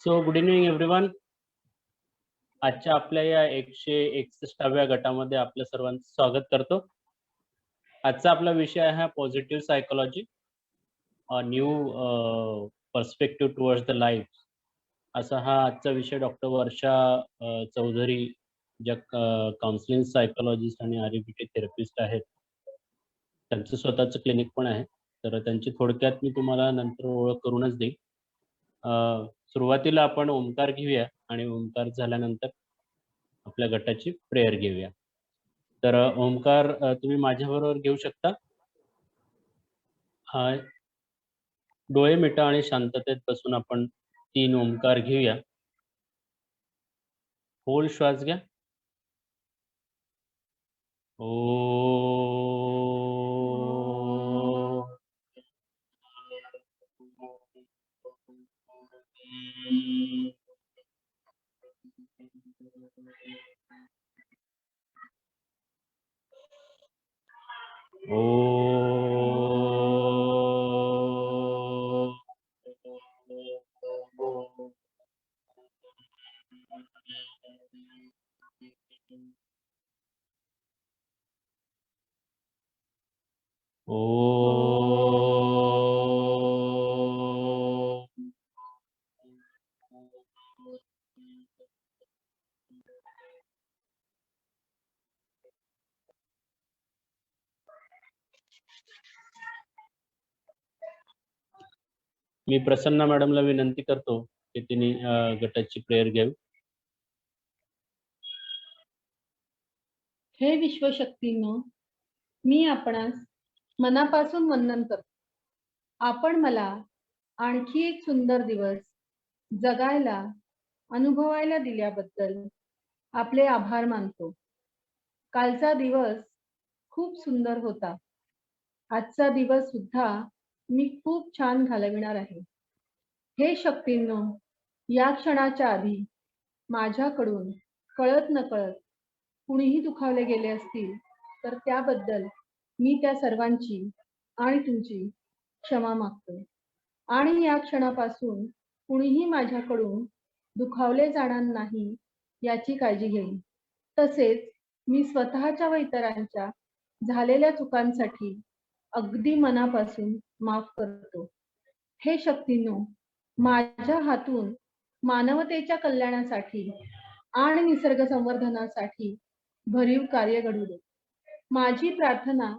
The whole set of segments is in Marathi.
So good evening everyone. आजच्या आपल्या या 161व्या गटामध्ये आपल्या सर्वांचं स्वागत करतो. आजचा आपला विषय आहे positive psychology, a new perspective towards the life. असा हा आजचा विषय डॉक्टर वर्षा चौधरी, ज्या काउन्सिलिंग सायकोलॉजिस्ट आणि आरबीटी थेरपिस्ट आहेत, त्यांचं स्वतःचं क्लिनिक पण आहे. तर त्यांची थोडक्यात मी तुम्हाला नंतर ओळख करूनच देईन. सुरुवातीला आपण ओंकार घेऊया आणि ओंकार झाल्यानंतर आपल्या गटाची प्रेयर घेऊया. तर ओंकार तुम्ही माझ्याबरोबर घेऊ शकता. डोळे मिटा आणि शांततेत बसून आपण 3 ओंकार घेऊया. खोल श्वास घ्या. ओ. मी प्रसन्ना मॅडमला विनंती करतो की तिने गटाची प्रेयर घ्यावी. हे विश्वशक्तीनो, मी आपणास मनापासून वंदन करतो. आपण मला आणखी एक सुंदर दिवस जगायला अनुभवायला दिल्याबद्दल आपले आभार मानतो. कालचा दिवस खूप सुंदर होता. आजचा दिवस सुद्धा मी खूप छान घालविणार आहे. हे शक्तींनो, या क्षणाच्या आधी माझ्याकडून कळत नकळत कुणीही दुखावले गेले असतील तर त्याबद्दल मी त्या सर्वांची आणि तुमची क्षमा मागतो. आणि या क्षणापासून कुणीही माझ्याकडून दुखावले जाणार नाही याची काळजी घेईन. तसेच मी स्वतःच्या व इतरांच्या झालेल्या चुकांसाठी अगदी मनापासून माफ करतो. हे शक्तींनो, माझ्या हातून मानवतेच्या कल्याणासाठी आणि निसर्ग संवर्धनासाठी भरीव कार्य घडू दे. माझी प्रार्थना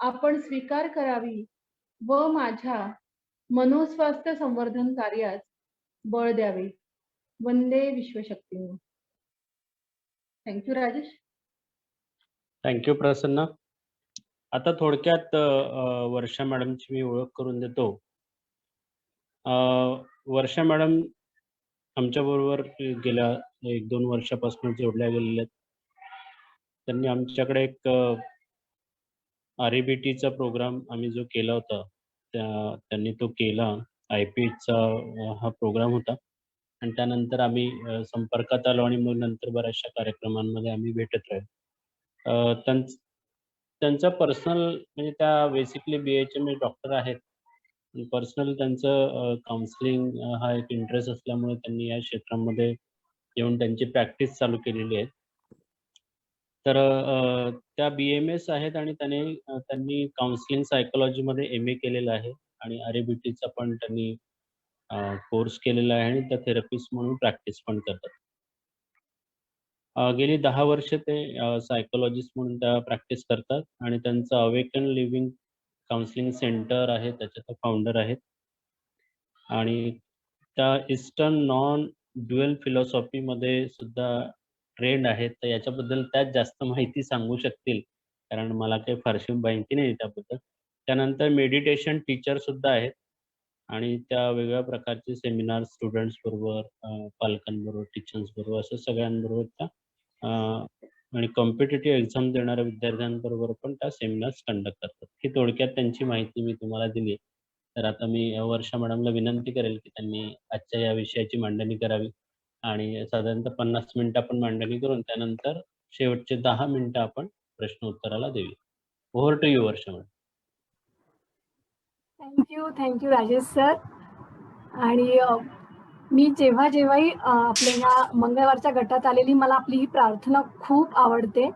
आपण स्वीकार करावी व माझ्या मनोस्वास्थ्य संवर्धन कार्यास बळ द्यावे. वंदे विश्वशक्तीनो. थँक्यू राजेश. थँक्यू प्रसन्ना. आता थोडक्यात वर्षा मॅडमची मी ओळख करून देतो. वर्षा मॅडम आमच्याबरोबर गेल्या 1-2 वर्षापासून जोडल्या गेलेल्या आहेत. त्यांनी आमच्याकडे एक आरबीटीचा प्रोग्राम आम्ही जो केला होता, त्यांनी तो केला. IPचा हा प्रोग्राम होता आणि त्यानंतर आम्ही संपर्कात आलो आणि मग नंतर बऱ्याचशा कार्यक्रमांमध्ये आम्ही भेटत राहिलो. त्यांचा पर्सनल म्हणजे त्या बेसिकली BHMS डॉक्टर आहेत. पर्सनल त्यांचं काउन्सिलिंग हा एक इंटरेस्ट असल्यामुळे त्यांनी या क्षेत्रामध्ये येऊन त्यांची प्रॅक्टिस चालू केलेली आहे. तर त्या BMS आहेत आणि त्यांनी काउन्सिलिंग सायकोलॉजीमध्ये MA केलेलं आहे आणि आरबीटीचा पण त्यांनी कोर्स केलेला आहे आणि त्या थेरपिस्ट म्हणून प्रॅक्टिस पण करतात. गेली 10 वर्ष ते सायकोलॉजिस्ट म्हणून त्या प्रॅक्टिस करतात आणि त्यांचं अवेकन लिव्हिंग काउन्सिलिंग सेंटर आहे, त्याचे ते फाउंडर आहेत. आणि त्या ईस्टर्न नॉन ड्युअल फिलॉसॉफीमध्ये सुद्धा ट्रेंड आहेत. तर याच्याबद्दल त्यात जास्त माहिती सांगू शकतील, कारण मला काही फारशी माहिती नाही त्याबद्दल. त्यानंतर मेडिटेशन टीचर सुद्धा आहेत आणि त्या वेगवेगळ्या प्रकारचे सेमिनार स्टुडंट्स बरोबर, पालकांबरोबर, टीचर्स बरोबर असं सगळ्यांबरोबर त्या आणि कॉम्पिटिटिव्ह एक्झाम देणाऱ्या विद्यार्थ्यांबरोबर पण त्या सेमिनार्स कंडक्ट करतात. ही थोडक्यात त्यांची माहिती मी तुम्हाला दिली. तर आता मी वर्षा मॅडमला विनंती करेल की त्यांनी आजच्या या विषयाची मांडणी करावी आणि साधारणतः 50 मिनिटं आपण मांडणी करून त्यानंतर शेवटचे 10 मिनिटं आपण प्रश्न उत्तराला देऊया. Over to you Varsha madam. Thank you Rajesh sir. आणि मी जेव्हाही आपल्या ह्या मंगळवारच्या गटात आलेली, मला आपली ही प्रार्थना खूप आवडते.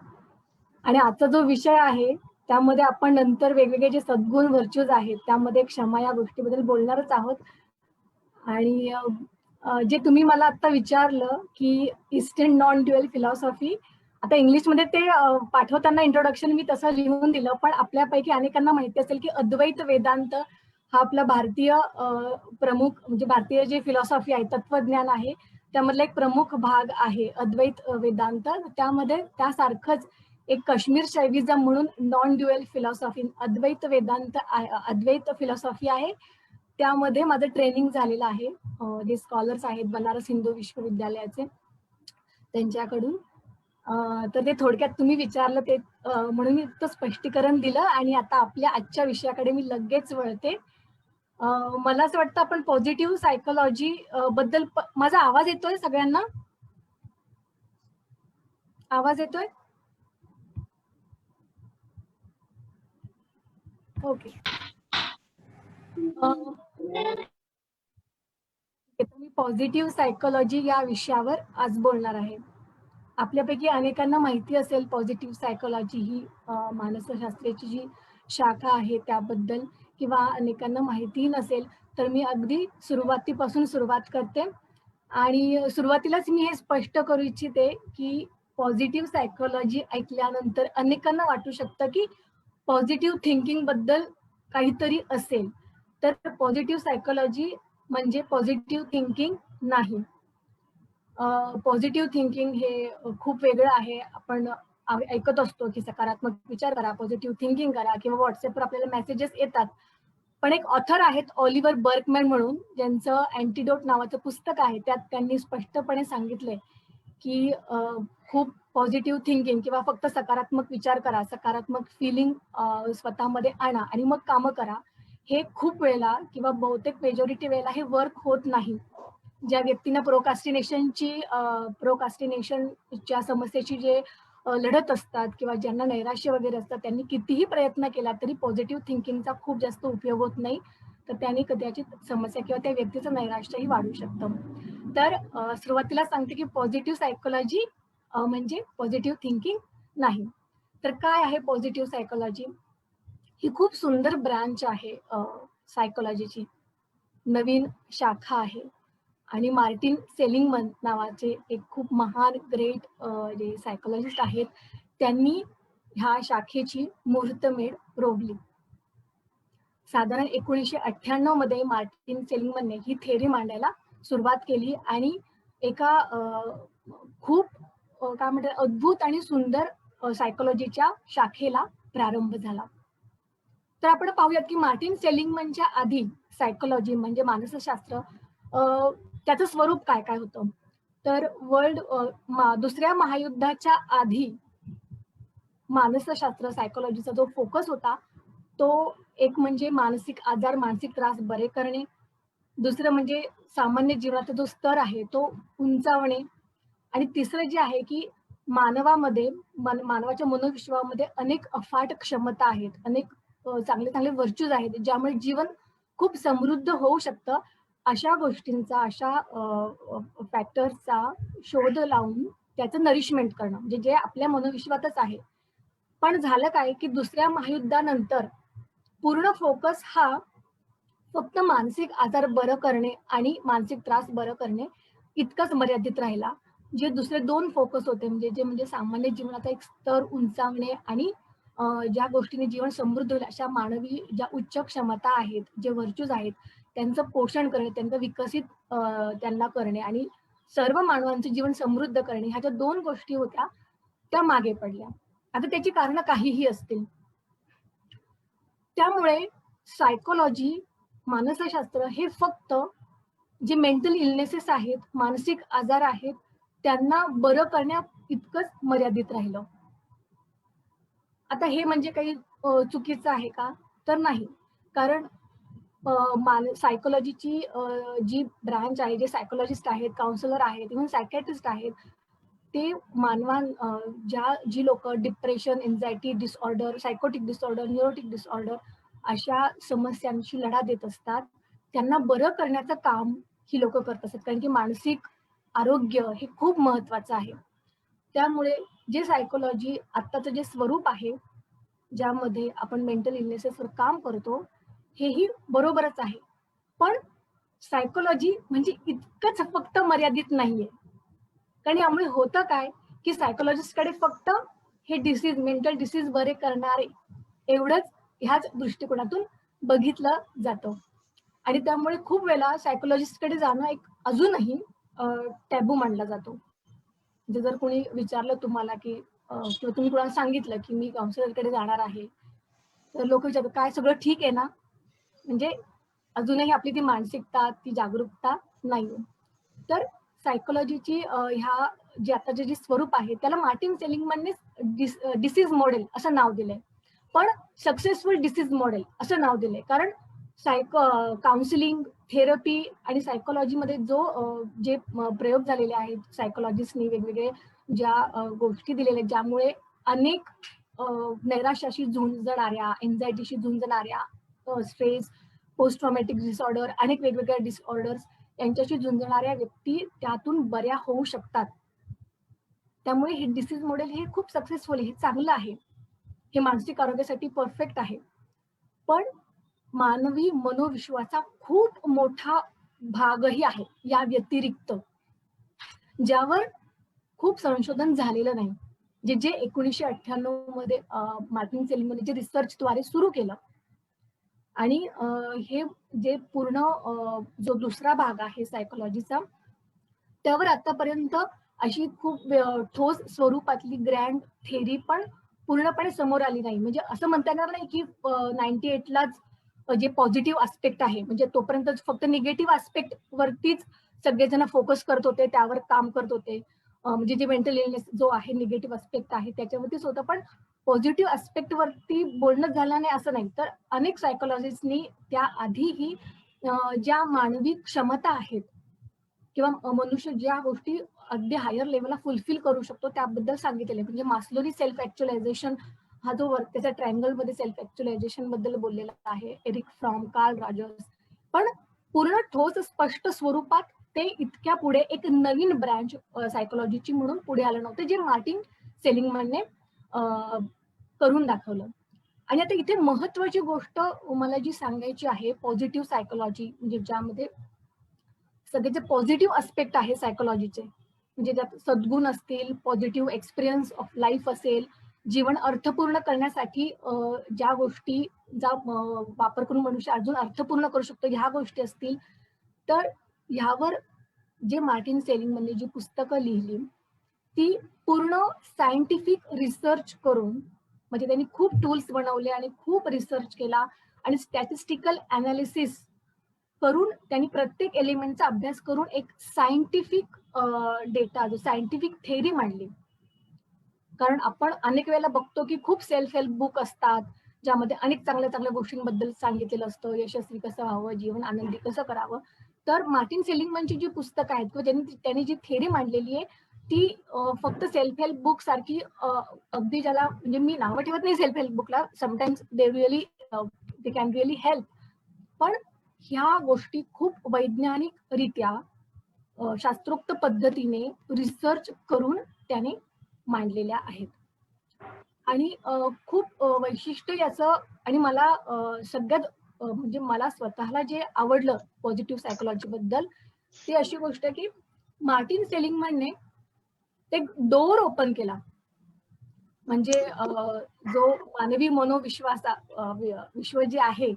आणि आजचा जो विषय आहे त्यामध्ये आपण नंतर वेगवेगळे जे सद्गुण व्हर्च्यूज आहेत त्यामध्ये क्षमा या गोष्टीबद्दल बोलणारच आहोत. आणि जे तुम्ही मला आता विचारलं की ईस्टर्न नॉन ड्युअल फिलॉसॉफी, आता इंग्लिशमध्ये ते पाठवताना इंट्रोडक्शन मी तसं लिहून दिलं, पण आपल्यापैकी अनेकांना माहिती असेल की अद्वैत वेदांत हा आपला भारतीय प्रमुख म्हणजे भारतीय जे फिलॉसॉफी आहे, तत्वज्ञान आहे, त्यामधला एक प्रमुख भाग आहे अद्वैत वेदांत. त्यामध्ये त्यासारखंच एक काश्मीर शैविझम म्हणून नॉन ड्युअल फिलॉसॉफी अद्वैत वेदांत अद्वैत फिलॉसॉफी आहे. त्यामध्ये माझं ट्रेनिंग झालेलं आहे. जे स्कॉलर्स आहेत बनारस हिंदू विश्वविद्यालयाचे त्यांच्याकडून. तर ते थोडक्यात तुम्ही विचारलं ते म्हणून मी तो स्पष्टीकरण दिलं. आणि आता आपल्या आजच्या विषयाकडे मी लगेच वळते. मला असं वाटतं आपण पॉझिटिव्ह सायकोलॉजी बद्दल माझा आवाज येतोय सगळ्यांना? आवाज येतोय? ओके. मी पॉझिटिव्ह सायकोलॉजी या विषयावर आज बोलणार आहे. आपल्यापैकी अनेकांना माहिती असेल पॉझिटिव्ह सायकोलॉजी ही मानसशास्त्राची जी शाखा आहे त्याबद्दल, किंवा अनेकांना माहितीही नसेल. तर मी अगदी सुरुवातीपासून सुरुवात करते. आणि सुरुवातीलाच मी हे स्पष्ट करू इच्छिते की पॉझिटिव्ह सायकोलॉजी ऐकल्यानंतर अनेकांना वाटू शकतं की पॉझिटिव्ह थिंकिंग बद्दल काहीतरी असेल. तर पॉझिटिव्ह सायकोलॉजी म्हणजे पॉझिटिव्ह थिंकिंग नाही. पॉझिटिव्ह थिंकिंग हे खूप वेगळं आहे. आपण ऐकत असतो की सकारात्मक विचार करा, पॉझिटिव्ह थिंकिंग करा, किंवा व्हॉट्सअपवर आपल्याला मेसेजेस येतात. पण एक ऑथर आहेत ऑलिव्हर बर्कमॅन म्हणून, ज्यांचं अँटिडोट नावाचं पुस्तक आहे. त्यात त्यांनी स्पष्टपणे सांगितलंय की खूप पॉझिटिव्ह थिंकिंग किंवा फक्त सकारात्मक विचार करा, सकारात्मक फिलिंग स्वतःमध्ये आणा आणि मग कामं करा. हे खूप वेळेला किंवा बहुतेक मेजॉरिटी वेळेला हे वर्क होत नाही. ज्या व्यक्तींना प्रोकास्टिनेशनच्या समस्येची जे लढत असतात किंवा ज्यांना नैराश्य वगैरे असतात, त्यांनी कितीही प्रयत्न केला तरी पॉझिटिव्ह थिंकिंगचा खूप जास्त उपयोग होत नाही. तर त्यांनी कदाचित समस्या किंवा त्या व्यक्तीचं नैराश्यही वाढू शकतं. तर सुरुवातीला सांगते की पॉझिटिव्ह सायकोलॉजी म्हणजे पॉझिटिव्ह थिंकिंग नाही. तर काय आहे पॉझिटिव्ह सायकोलॉजी? ही खूप सुंदर ब्रांच आहे सायकोलॉजीची, नवीन शाखा आहे. आणि मार्टिन सेलिंगमन नावाचे एक खूप महान ग्रेट जे सायकोलॉजिस्ट आहेत, त्यांनी ह्या शाखेची मुहूर्तमेढ रोवली. साधारण 1998 मध्ये मार्टिन सेलिंगमनने ही थेअरी मांडायला सुरुवात केली आणि एका खूप काय म्हणतात अद्भुत आणि सुंदर सायकोलॉजीच्या शाखेला प्रारंभ झाला. तर आपण पाहूयात की मार्टिन सेलिंगमनच्या आधी सायकोलॉजी म्हणजे मानसशास्त्र त्याचं स्वरूप काय काय होतं. तर दुसऱ्या महायुद्धाच्या आधी मानसशास्त्र सायकोलॉजीचा जो फोकस होता तो एक म्हणजे मानसिक आजार, मानसिक त्रास बरे करणे. दुसरं म्हणजे सामान्य जीवनाचा जो स्तर आहे तो उंचावणे. आणि तिसरं जे आहे की मानवामध्ये मानवाच्या मनोविश्वामध्ये अनेक अफाट क्षमता आहेत, अनेक चांगले चांगले व्हर्च्यूज आहेत ज्यामुळे जीवन खूप समृद्ध होऊ शकतं. अशा गोष्टींचा, अशा फॅक्टर्सचा शोध लावून त्याचं नरिशमेंट करणं म्हणजे जे आपल्या मनोविश्वातच आहे. पण झालं काय की दुसऱ्या महायुद्धानंतर पूर्ण फोकस हा फक्त मानसिक आजार बरं करणे आणि मानसिक त्रास बरं करणे इतकंच मर्यादित राहिला. जे दुसरे दोन फोकस होते म्हणजे सामान्य जीवनाचा एक स्तर उंचावणे आणि ज्या गोष्टीने जीवन समृद्ध होईल अशा मानवी ज्या उच्च क्षमता आहेत, जे व्हर्च्यूज आहेत त्यांचं पोषण करणे, त्यांचं विकसित त्यांना करणे आणि सर्व मानवांचे जीवन समृद्ध करणे, ह्या ज्या दोन गोष्टी होत्या त्या मागे पडल्या. आता त्याची कारणं काहीही असतील. त्यामुळे सायकोलॉजी, मानसशास्त्र हे फक्त जे मेंटल इलनेसेस आहेत, मानसिक आजार आहेत, त्यांना बरं करण्या इतकंच मर्यादित राहिलं. आता हे म्हणजे काही चुकीचं आहे का? तर नाही. कारण सायकोलॉजीची जी ब्रांच आहे, जे सायकोलॉजिस्ट आहेत, काउन्सिलर आहेत, इव्हन सायकॅट्रिस्ट आहेत, ते जी लोक depression, anxiety disorder, psychotic disorder, neurotic disorder अशा समस्यांशी लढा देत असतात, त्यांना बरं करण्याचं काम ही लोक करत असतात, कारण की मानसिक आरोग्य हे खूप महत्वाचं आहे. त्यामुळे जे सायकोलॉजी आत्ताचं जे स्वरूप आहे, ज्यामध्ये आपण मेंटल इलनेसेसवर काम करतो, हेही बरोबरच आहे. पण सायकोलॉजी म्हणजे इतकंच फक्त मर्यादित नाहीये. कारण यामुळे होतं काय, की सायकोलॉजिस्टकडे फक्त हे डिसीज, मेंटल डिसीज बरे करणारे एवढंच ह्याच दृष्टिकोनातून बघितलं जातं. आणि त्यामुळे खूप वेळा सायकोलॉजिस्टकडे जाणं एक अजूनही टॅबू मानला जातो. म्हणजे जर कोणी विचारलं तुम्हाला की किंवा तुम्ही कोणाला सांगितलं की मी काउन्सिलरकडे जाणार आहे, तर लोक विचारतात काय सगळं ठीक आहे ना? म्हणजे अजूनही आपली ती मानसिकता, ती जागरूकता नाहीये. तर सायकोलॉजीची ह्या जे आताचे जे स्वरूप आहे त्याला मार्टिन सेलिग्मनने डिसीज मॉडेल असं नाव दिलंय. पण सक्सेसफुल डिसीज मॉडेल असं नाव दिलंय. कारण काउन्सिलिंग, थेरपी आणि सायकोलॉजीमध्ये जे प्रयोग झालेले आहेत सायकोलॉजिस्टनी, वेगवेगळे ज्या गोष्टी दिलेल्या आहेत, ज्यामुळे अनेक नैराश्याशी झुंजणाऱ्या, एन्झायटीशी झुंजणाऱ्या, स्ट्रेस, पोस्ट ट्रॉमॅटिक डिसऑर्डर, अनेक वेगवेगळ्या डिसऑर्डर्स यांच्याशी झुंजणाऱ्या व्यक्ती त्यातून बऱ्या होऊ शकतात. त्यामुळे हे डिसीज मॉडेल हे खूप सक्सेसफुल आहे, हे चांगलं आहे, हे मानसिक आरोग्यासाठी परफेक्ट आहे. पण मानवी मनोविश्वाचा खूप मोठा भागही आहे या व्यतिरिक्त, ज्यावर खूप संशोधन झालेलं नाही. जे 1998 मध्ये मार्टिन सेलिग्मनने जे रिसर्चद्वारे सुरू केलं. आणि हे जे पूर्ण जो दुसरा भाग आहे सायकोलॉजीचा, त्यावर आतापर्यंत अशी खूप ठोस स्वरूपातली ग्रँड थेरी पण पूर्णपणे समोर आली नाही. म्हणजे असं म्हणता येणार नाही की 98 लाच जे पॉझिटिव्ह आस्पेक्ट आहे, म्हणजे तोपर्यंत फक्त निगेटिव्ह आस्पेक्ट वरतीच सगळेजण फोकस करत होते, त्यावर काम करत होते. म्हणजे जे मेंटल इलनेस जो आहे, निगेटिव्ह आस्पेक्ट आहे त्याच्यावरतीच होतं. पण पॉझिटिव्ह आस्पेक्ट वरती बोलणं झालं नाही असं नाही. तर अनेक सायकोलॉजिस्टनी त्या आधीही ज्या मानवी क्षमता आहेत किंवा मनुष्य ज्या गोष्टी अगदी हायर लेवलला फुलफिल करू शकतो त्याबद्दल सांगितलेले. म्हणजे मास्लोनी सेल्फ ऍक्च्युअलायझेशन हा जो वर्क, त्याच्या ट्रायंगल मध्ये सेल्फ ऍक्च्युअलायझेशन बद्दल बोललेला आहे एरिक फ्रॉम, कार्ल रॉजर्स. पण पूर्ण ठोस स्पष्ट स्वरूपात ते इतक्या पुढे एक नवीन ब्रँच सायकोलॉजीची म्हणून पुढे आलं नव्हतं, जे मार्टिन सेलिग्मनने करून दाखवलं. आणि आता इथे महत्वाची गोष्ट मला जी सांगायची आहे, पॉझिटिव्ह सायकोलॉजी, म्हणजे ज्यामध्ये सगळे जे पॉझिटिव्ह आस्पेक्ट आहे सायकोलॉजीचे, म्हणजे त्यात सद्गुण असतील, पॉझिटिव्ह एक्सपिरियन्स ऑफ लाईफ असेल, जीवन अर्थपूर्ण करण्यासाठी ज्या गोष्टीचा वापर करून मनुष्य अजून अर्थपूर्ण करू शकतो ह्या गोष्टी असतील, तर ह्यावर जे मार्टिन सेलिग्मनने जी पुस्तकं लिहिली ती पूर्ण सायंटिफिक रिसर्च करून, म्हणजे त्यांनी खूप टूल्स बनवले आणि खूप रिसर्च केला आणि स्टॅटिस्टिकल अनालिसिस करून त्यांनी प्रत्येक एलिमेंटचा अभ्यास करून एक सायंटिफिक डेटा, जो सायंटिफिक थेरी मांडली. कारण आपण अनेक वेळेला बघतो की खूप सेल्फ हेल्प बुक असतात, ज्यामध्ये अनेक चांगल्या चांगल्या गोष्टींबद्दल सांगितलेलं असतं, यशस्वी कसं व्हावं, जीवन आनंदी कसं करावं. तर मार्टिन सेलिग्मनची जी पुस्तकं आहेत किंवा त्यांनी जी थेरी मांडलेली आहे ती फक्त सेल्फ हेल्प बुक सारखी अगदी, ज्याला म्हणजे मी नावं ठेवत नाही सेल्फ हेल्प बुकला, sometimes they can really help, पण ह्या गोष्टी खूप वैज्ञानिकरित्या शास्त्रोक्त पद्धतीने रिसर्च करून त्याने मांडलेल्या आहेत. आणि खूप वैशिष्ट्य याचं, आणि मला सगळ्यात म्हणजे मला स्वतःला जे आवडलं पॉझिटिव्ह सायकोलॉजी बद्दल, ती अशी गोष्ट की मार्टिन सेलिग्मनने ते डोअर ओपन केला. म्हणजे जो मानवी मनोविश्वासा विश्व जे आहे,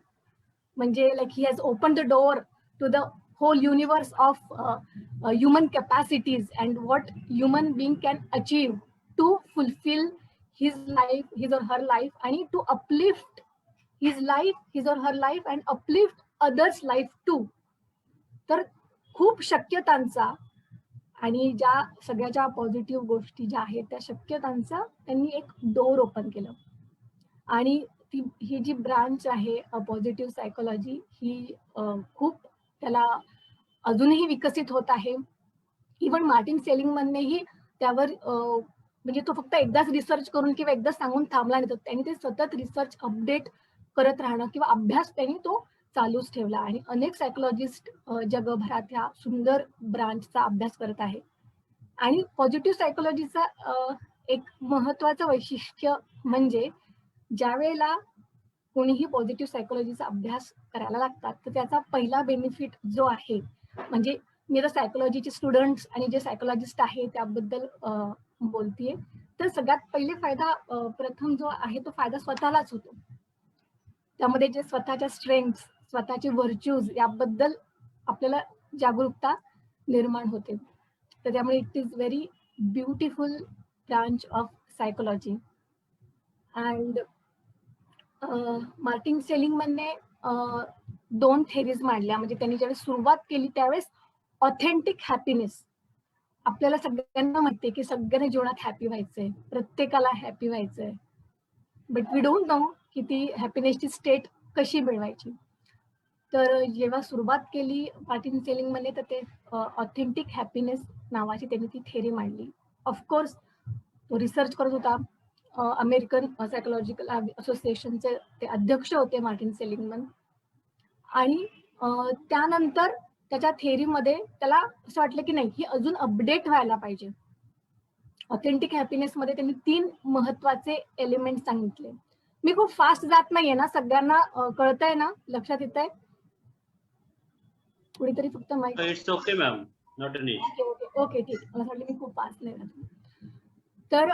म्हणजे like he has open the door to the whole universe of human capacities and what human being can achieve to fulfil his or her life, आणि to uplift his or her life and uplift others life too. तर खूप शक्यतांचा आणि ज्या सगळ्या ज्या पॉझिटिव्ह गोष्टी ज्या आहेत त्या शक्यतांचा त्यांनी एक डोर ओपन केलं. आणि ही जी ब्रांच आहे पॉझिटिव्ह सायकोलॉजी ही खूप त्याला अजूनही विकसित होत आहे. इव्हन मार्टिन सेलिग्मननेही त्यावर म्हणजे तो फक्त एकदाच रिसर्च करून किंवा एकदाच सांगून थांबला नाही, तर त्यांनी ते सतत रिसर्च अपडेट करत राहणं किंवा अभ्यास त्यांनी तो चालूच ठेवला आणि अनेक सायकोलॉजिस्ट जगभरात ह्या सुंदर ब्रांचचा अभ्यास करत आहे. आणि पॉझिटिव्ह सायकोलॉजीचा एक महत्वाचं वैशिष्ट्य म्हणजे ज्या वेळेला कोणीही पॉझिटिव्ह सायकोलॉजीचा अभ्यास करायला लागतात तर त्याचा पहिला बेनिफिट जो आहे, म्हणजे मी आता सायकोलॉजीचे स्टुडंट्स आणि जे सायकोलॉजिस्ट आहे त्याबद्दल बोलतीये, तर सगळ्यात पहिले फायदा प्रथम जो आहे तो फायदा स्वतःलाच होतो. त्यामध्ये जे स्वतःच्या स्ट्रेंग्थ, स्वतःचे व्हर्च्यूज याबद्दल आपल्याला जागरूकता निर्माण होते. तर त्यामुळे it is very beautiful branch of psychology. And Martin सेलिंगमनने 2 थेरीज मांडल्या. म्हणजे त्यांनी ज्यावेळेस सुरुवात केली त्यावेळेस ऑथेंटिक हॅपीनेस, आपल्याला सगळ्यांना माहितीये की सगळ्यांना जीवनात हॅपी व्हायचंय, प्रत्येकाला हॅपी व्हायचंय, बट वी डोंट नो की ती हॅपीनेसची स्टेट कशी मिळवायची. तर जेव्हा सुरुवात केली मार्टिन सेलिंगमनने तर ते ऑथेंटिक हॅपीनेस नावाची त्यांनी ती थेरी मांडली. ऑफकोर्स तो रिसर्च करत होता. अमेरिकन सायकोलॉजिकल असोसिएशनचे ते अध्यक्ष होते मार्टिन सेलिंगमन. आणि त्यानंतर त्याच्या थेरीमध्ये त्याला असं वाटलं की नाही, ही अजून अपडेट व्हायला पाहिजे. ऑथेंटिक हॅपीनेस मध्ये त्यांनी 3 महत्वाचे एलिमेंट सांगितले. मी खूप फास्ट जात नाहीये ना, सगळ्यांना कळतंय ना, लक्षात येतंय? कुणीतरी फक्त माहिती. It's okay ma'am, not an issue. Okay okay ठीक. मला वाटलं मी खूप फास्ट नाही जात. तर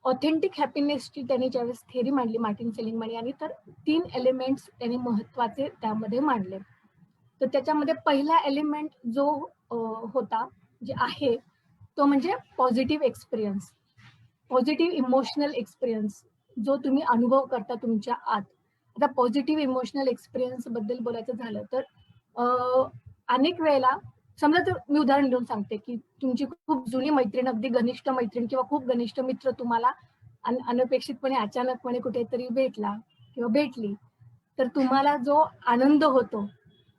ऑथेंटिक हॅपीनेसची त्यांनी ज्यावेळेस थेरी मांडली मार्टिन सेलिंगमन यांनी, तर 3 एलिमेंट्स त्यांनी महत्वाचे त्यामध्ये मांडले. तर त्याच्यामध्ये पहिला एलिमेंट जो होता जे आहे तो म्हणजे positive experience, positive emotional experience जो तुम्ही अनुभव करता तुमच्या आत. आता पॉझिटिव्ह इमोशनल एक्सपिरियन्स बद्दल बोलायचं झालं तर अनेक वेळेला समजा, तर मी उदाहरण देऊन सांगते की तुमची खूप जुनी मैत्रीण, अगदी घनिष्ठ मैत्रीण किंवा खूप घनिष्ठ मित्र तुम्हाला अनपेक्षितपणे अचानकपणे कुठेतरी भेटला किंवा भेटली, तर तुम्हाला जो आनंद होतो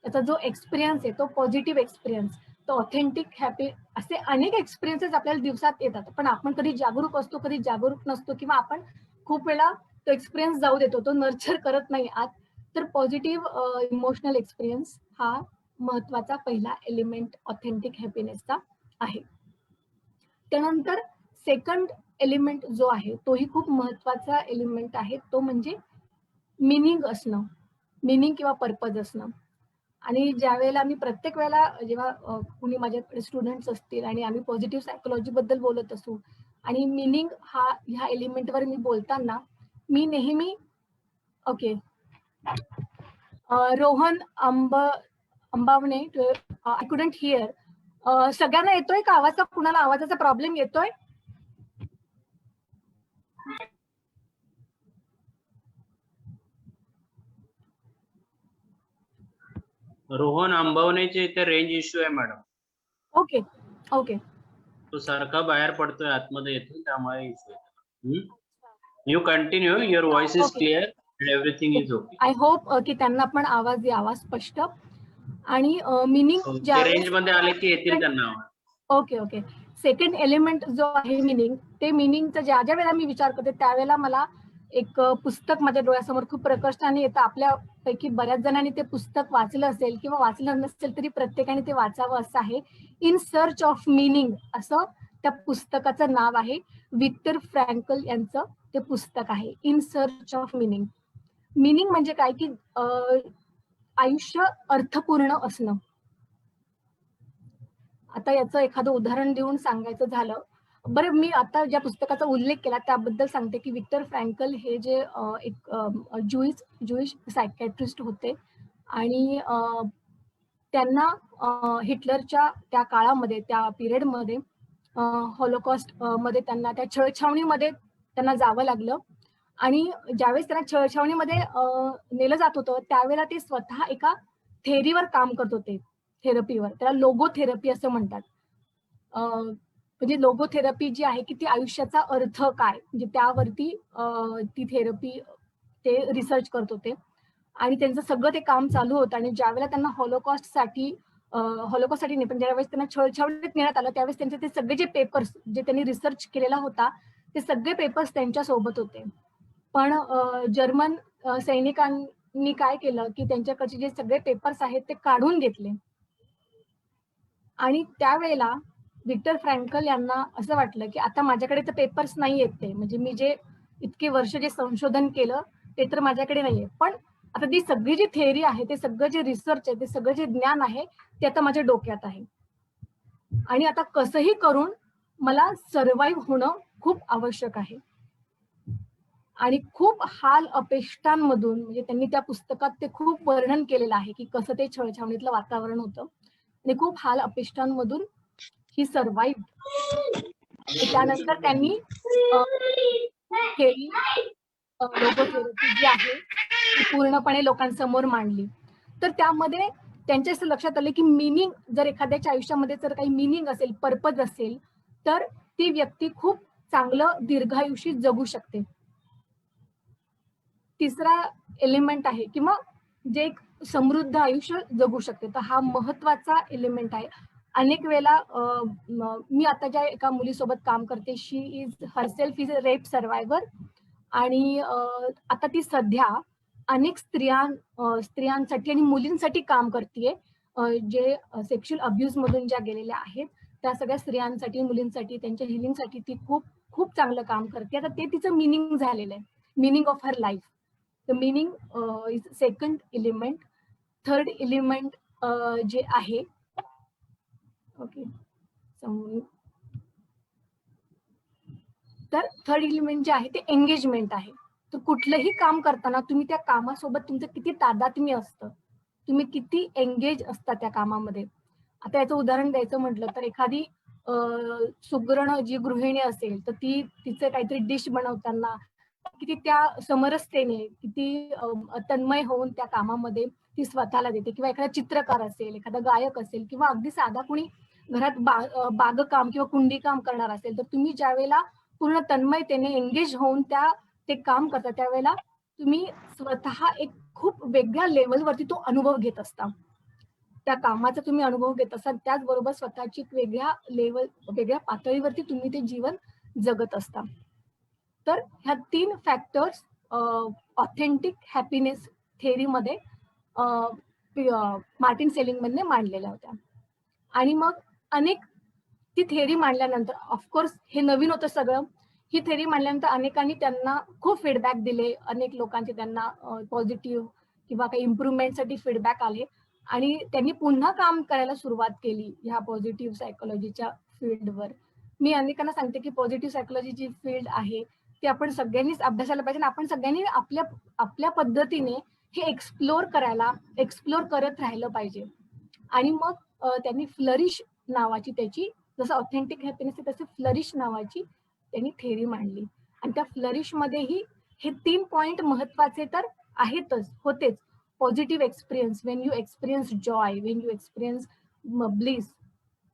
त्याचा जो एक्सपिरियन्स आहे तो पॉझिटिव्ह एक्सपिरियन्स, तो ऑथेंटिक हॅपी, असे अनेक एक्सपिरियन्सेस आपल्याला दिवसात येतात. पण आपण कधी जागरूक असतो, कधी जागरूक नसतो, किंवा आपण खूप वेळा तो एक्सपिरियन्स जाऊ देतो, तो नर्चर करत नाही आत. तर पॉझिटिव्ह इमोशनल एक्सपिरियन्स हा महत्वाचा पहिला एलिमेंट ऑथेंटिक हॅपीनेसचा आहे. त्यानंतर सेकंड एलिमेंट जो आहे तोही खूप महत्वाचा एलिमेंट आहे, तो म्हणजे मिनिंग असणं, मिनिंग किंवा पर्पज असणं. आणि ज्या वेळेला मी प्रत्येक वेळेला जेव्हा कुणी माझ्याकडे स्टुडंट्स असतील आणि आम्ही पॉझिटिव्ह सायकोलॉजी बद्दल बोलत असू आणि मिनिंग ह्या एलिमेंटवर मी बोलताना मी नेहमी okay Rohan Ambawane, I couldn't hear. सगळ्यांना येतोय का आवाज? कुणाला आवाजाचा प्रॉब्लेम येतोय? रोहन अंबावनेचे इथे रेंज इश्यू आहे मॅडम. Okay okay. तो सारखा बाहेर पडतोय, आतमध्ये येतो, त्यामुळे इश्यू आहे. You continue, your voice is clear, everything is okay. I hope की त्यांना पण आवाज यावा स्पष्ट. आणि मिनिंग ज्या रेंज मध्ये आले की येतील त्यांना आवाज. Okay okay. सेकंड एलिमेंट जो आहे मिनिंग, ते मिनिंगचं ज्या ज्या वेळेला मी विचार करते त्यावेळेला मला एक पुस्तक माझ्या डोळ्यासमोर खूप प्रकर्षाने येतं. आपल्यापैकी बऱ्याच जणांनी ते पुस्तक वाचलं असेल किंवा वाचलं नसेल तरी प्रत्येकाने ते वाचावं असं आहे. इन सर्च ऑफ मिनिंग असं त्या पुस्तकाचं नाव आहे. विक्टर फ्रँकल यांचं ते पुस्तक आहे, in search of meaning. Meaning म्हणजे काय की आयुष्य अर्थपूर्ण असणं. आता याचं एखादं उदाहरण देऊन सांगायचं झालं, बरं मी आता ज्या पुस्तकाचा उल्लेख केला त्याबद्दल सांगते की विक्टर फ्रँकल हे जे एक ज्युइश सायकॅट्रिस्ट होते आणि त्यांना हिटलरच्या त्या काळामध्ये, त्या पिरियडमध्ये हॉलोकॉस्ट मध्ये त्यांना त्या छळछावणीमध्ये त्यांना जावं लागलं. आणि ज्यावेळेस त्यांना छळछावणीमध्ये नेलं जात होतं त्यावेळेला ते स्वतः एका थेरीवर काम करत होते, थेरपीवर. त्याला लोगो थेरपी असं म्हणतात. म्हणजे लोगो थेरपी जी आहे की ती आयुष्याचा अर्थ काय, म्हणजे त्यावरती ती थेरपी ते रिसर्च करत होते. आणि त्यांचं सगळं ते काम चालू होतं. आणि ज्यावेळेला त्यांना हॉलोकॉस्टसाठी नाही, पण ज्यावेळेस त्यांना छळछावणीत नेण्यात आलं त्यावेळेस त्यांचे ते सगळे जे पेपर्स जे त्यांनी रिसर्च केलेला होता ते सगळे पेपर्स त्यांच्या सोबत होते. पण जर्मन मी काय केलं की त्यांच्याकडचे जे सगळे पेपर्स आहेत ते काढून घेतले. आणि त्यावेळेला विक्टर फ्रँकल यांना असं वाटलं की आता माझ्याकडे तर पेपर्स नाही आहेत, ते म्हणजे मी जे इतके वर्ष जे संशोधन केलं ते तर माझ्याकडे नाहीये, पण आता ती सगळी जी थेअरी आहे, ते सगळं जे रिसर्च आहे, ते सगळं जे ज्ञान आहे ते आता माझ्या डोक्यात आहे. आणि आता कसंही करून मला सर्व्हाइव्ह होणं खूप आवश्यक आहे. आणि खूप हाल अपेष्टांमधून, म्हणजे त्यांनी त्या पुस्तकात ते खूप वर्णन केलेलं आहे की कसं ते छळछावणीतलं वातावरण होतं आणि खूप हाल अपेष्टांमधून ही सर्व्हाइव्ह. त्यानंतर त्यांनी लोगोथेरपी जी आहे ती पूर्णपणे लोकांसमोर मांडली. तर त्यामध्ये त्यांच्या असं लक्षात आलं की मीनिंग, जर एखाद्याच्या आयुष्यामध्ये जर काही मीनिंग असेल, पर्पज असेल, तर ती व्यक्ती खूप चांगलं दीर्घायुषी जगू शकते. तिसरा एलिमेंट आहे किंवा जे एक समृद्ध आयुष्य जगू शकते, तर हा महत्वाचा एलिमेंट आहे. अनेक वेळेला मी आता ज्या एका मुलीसोबत काम करते, she is herself is a rape survivor. आणि आता ती सध्या अनेक स्त्रियांसाठी आणि मुलींसाठी काम करते, जे सेक्शुअल अब्युज मधून ज्या गेलेल्या आहेत, त्या सगळ्या स्त्रियांसाठी, मुलींसाठी, त्यांच्या हिलिंगसाठी ती खूप खूप चांगलं काम करते. आता ते तिचं मिनिंग झालेलं आहे, meaning of her life. The meaning is second element. Third element जे आहे, ओके, तर थर्ड एलिमेंट जे आहे ते एंगेजमेंट आहे. तर कुठलंही काम करताना तुम्ही त्या कामासोबत तुमचं किती तादात्म्य असतं, तुम्ही किती एंगेज असता त्या कामामध्ये. आता याचं उदाहरण द्यायचं म्हटलं तर एखादी सुगरण जी गृहिणी असेल, तर ती तिचं काहीतरी डिश बनवताना किती त्या समरसतेने, किती तन्मय होऊन त्या कामामध्ये ती स्वतःला देते. किंवा एखादा चित्रकार असेल, एखादा गायक असेल, किंवा अगदी साधा कोणी घरात बागकाम किंवा कुंडी काम करणार असेल, तर तुम्ही ज्या वेळेला पूर्ण तन्मयतेने एंगेज होऊन ते काम करता, त्यावेळेला तुम्ही स्वतः एक खूप वेगळ्या लेवलवरती तो अनुभव घेत असता, त्या कामाचा तुम्ही अनुभव घेत असता. त्याचबरोबर स्वतःची वेगळ्या वेगळ्या पातळीवरती तुम्ही ते जीवन जगत असता. तर ह्या 3 फॅक्टर्स ऑथेंटिक हॅपीनेस थेअरीमध्ये मार्टिन सेलिंगमॅनने मांडलेल्या होत्या. आणि मग अनेक ती थेअरी मांडल्यानंतर, ऑफकोर्स हे नवीन होतं सगळं, ही थेअरी मांडल्यानंतर अनेकांनी त्यांना खूप फीडबॅक दिले, अनेक लोकांचे त्यांना पॉझिटिव्ह किंवा काही इम्प्रुव्हमेंटसाठी फीडबॅक आले, आणि त्यांनी पुन्हा काम करायला सुरुवात केली ह्या पॉझिटिव्ह सायकोलॉजीच्या फील्डवर. मी अनेकांना सांगते की पॉझिटिव्ह सायकोलॉजी जी फील्ड आहे ती आपण सगळ्यांनीच अभ्यासायला पाहिजे, आणि आपण सगळ्यांनी आपल्या पद्धतीने हे एक्सप्लोर करत राहिलं पाहिजे. आणि मग त्यांनी फ्लरिश नावाची, त्याची जसं ऑथेंटिक हॅपीनेस आहे तसे फ्लरिश नावाची त्यांनी थेअरी मांडली. आणि त्या फ्लरिश मध्येही हे 3 पॉइंट महत्वाचे तर आहेतच, होतेच. Positive experience, Wien you experience Joy, Wien you experience bliss,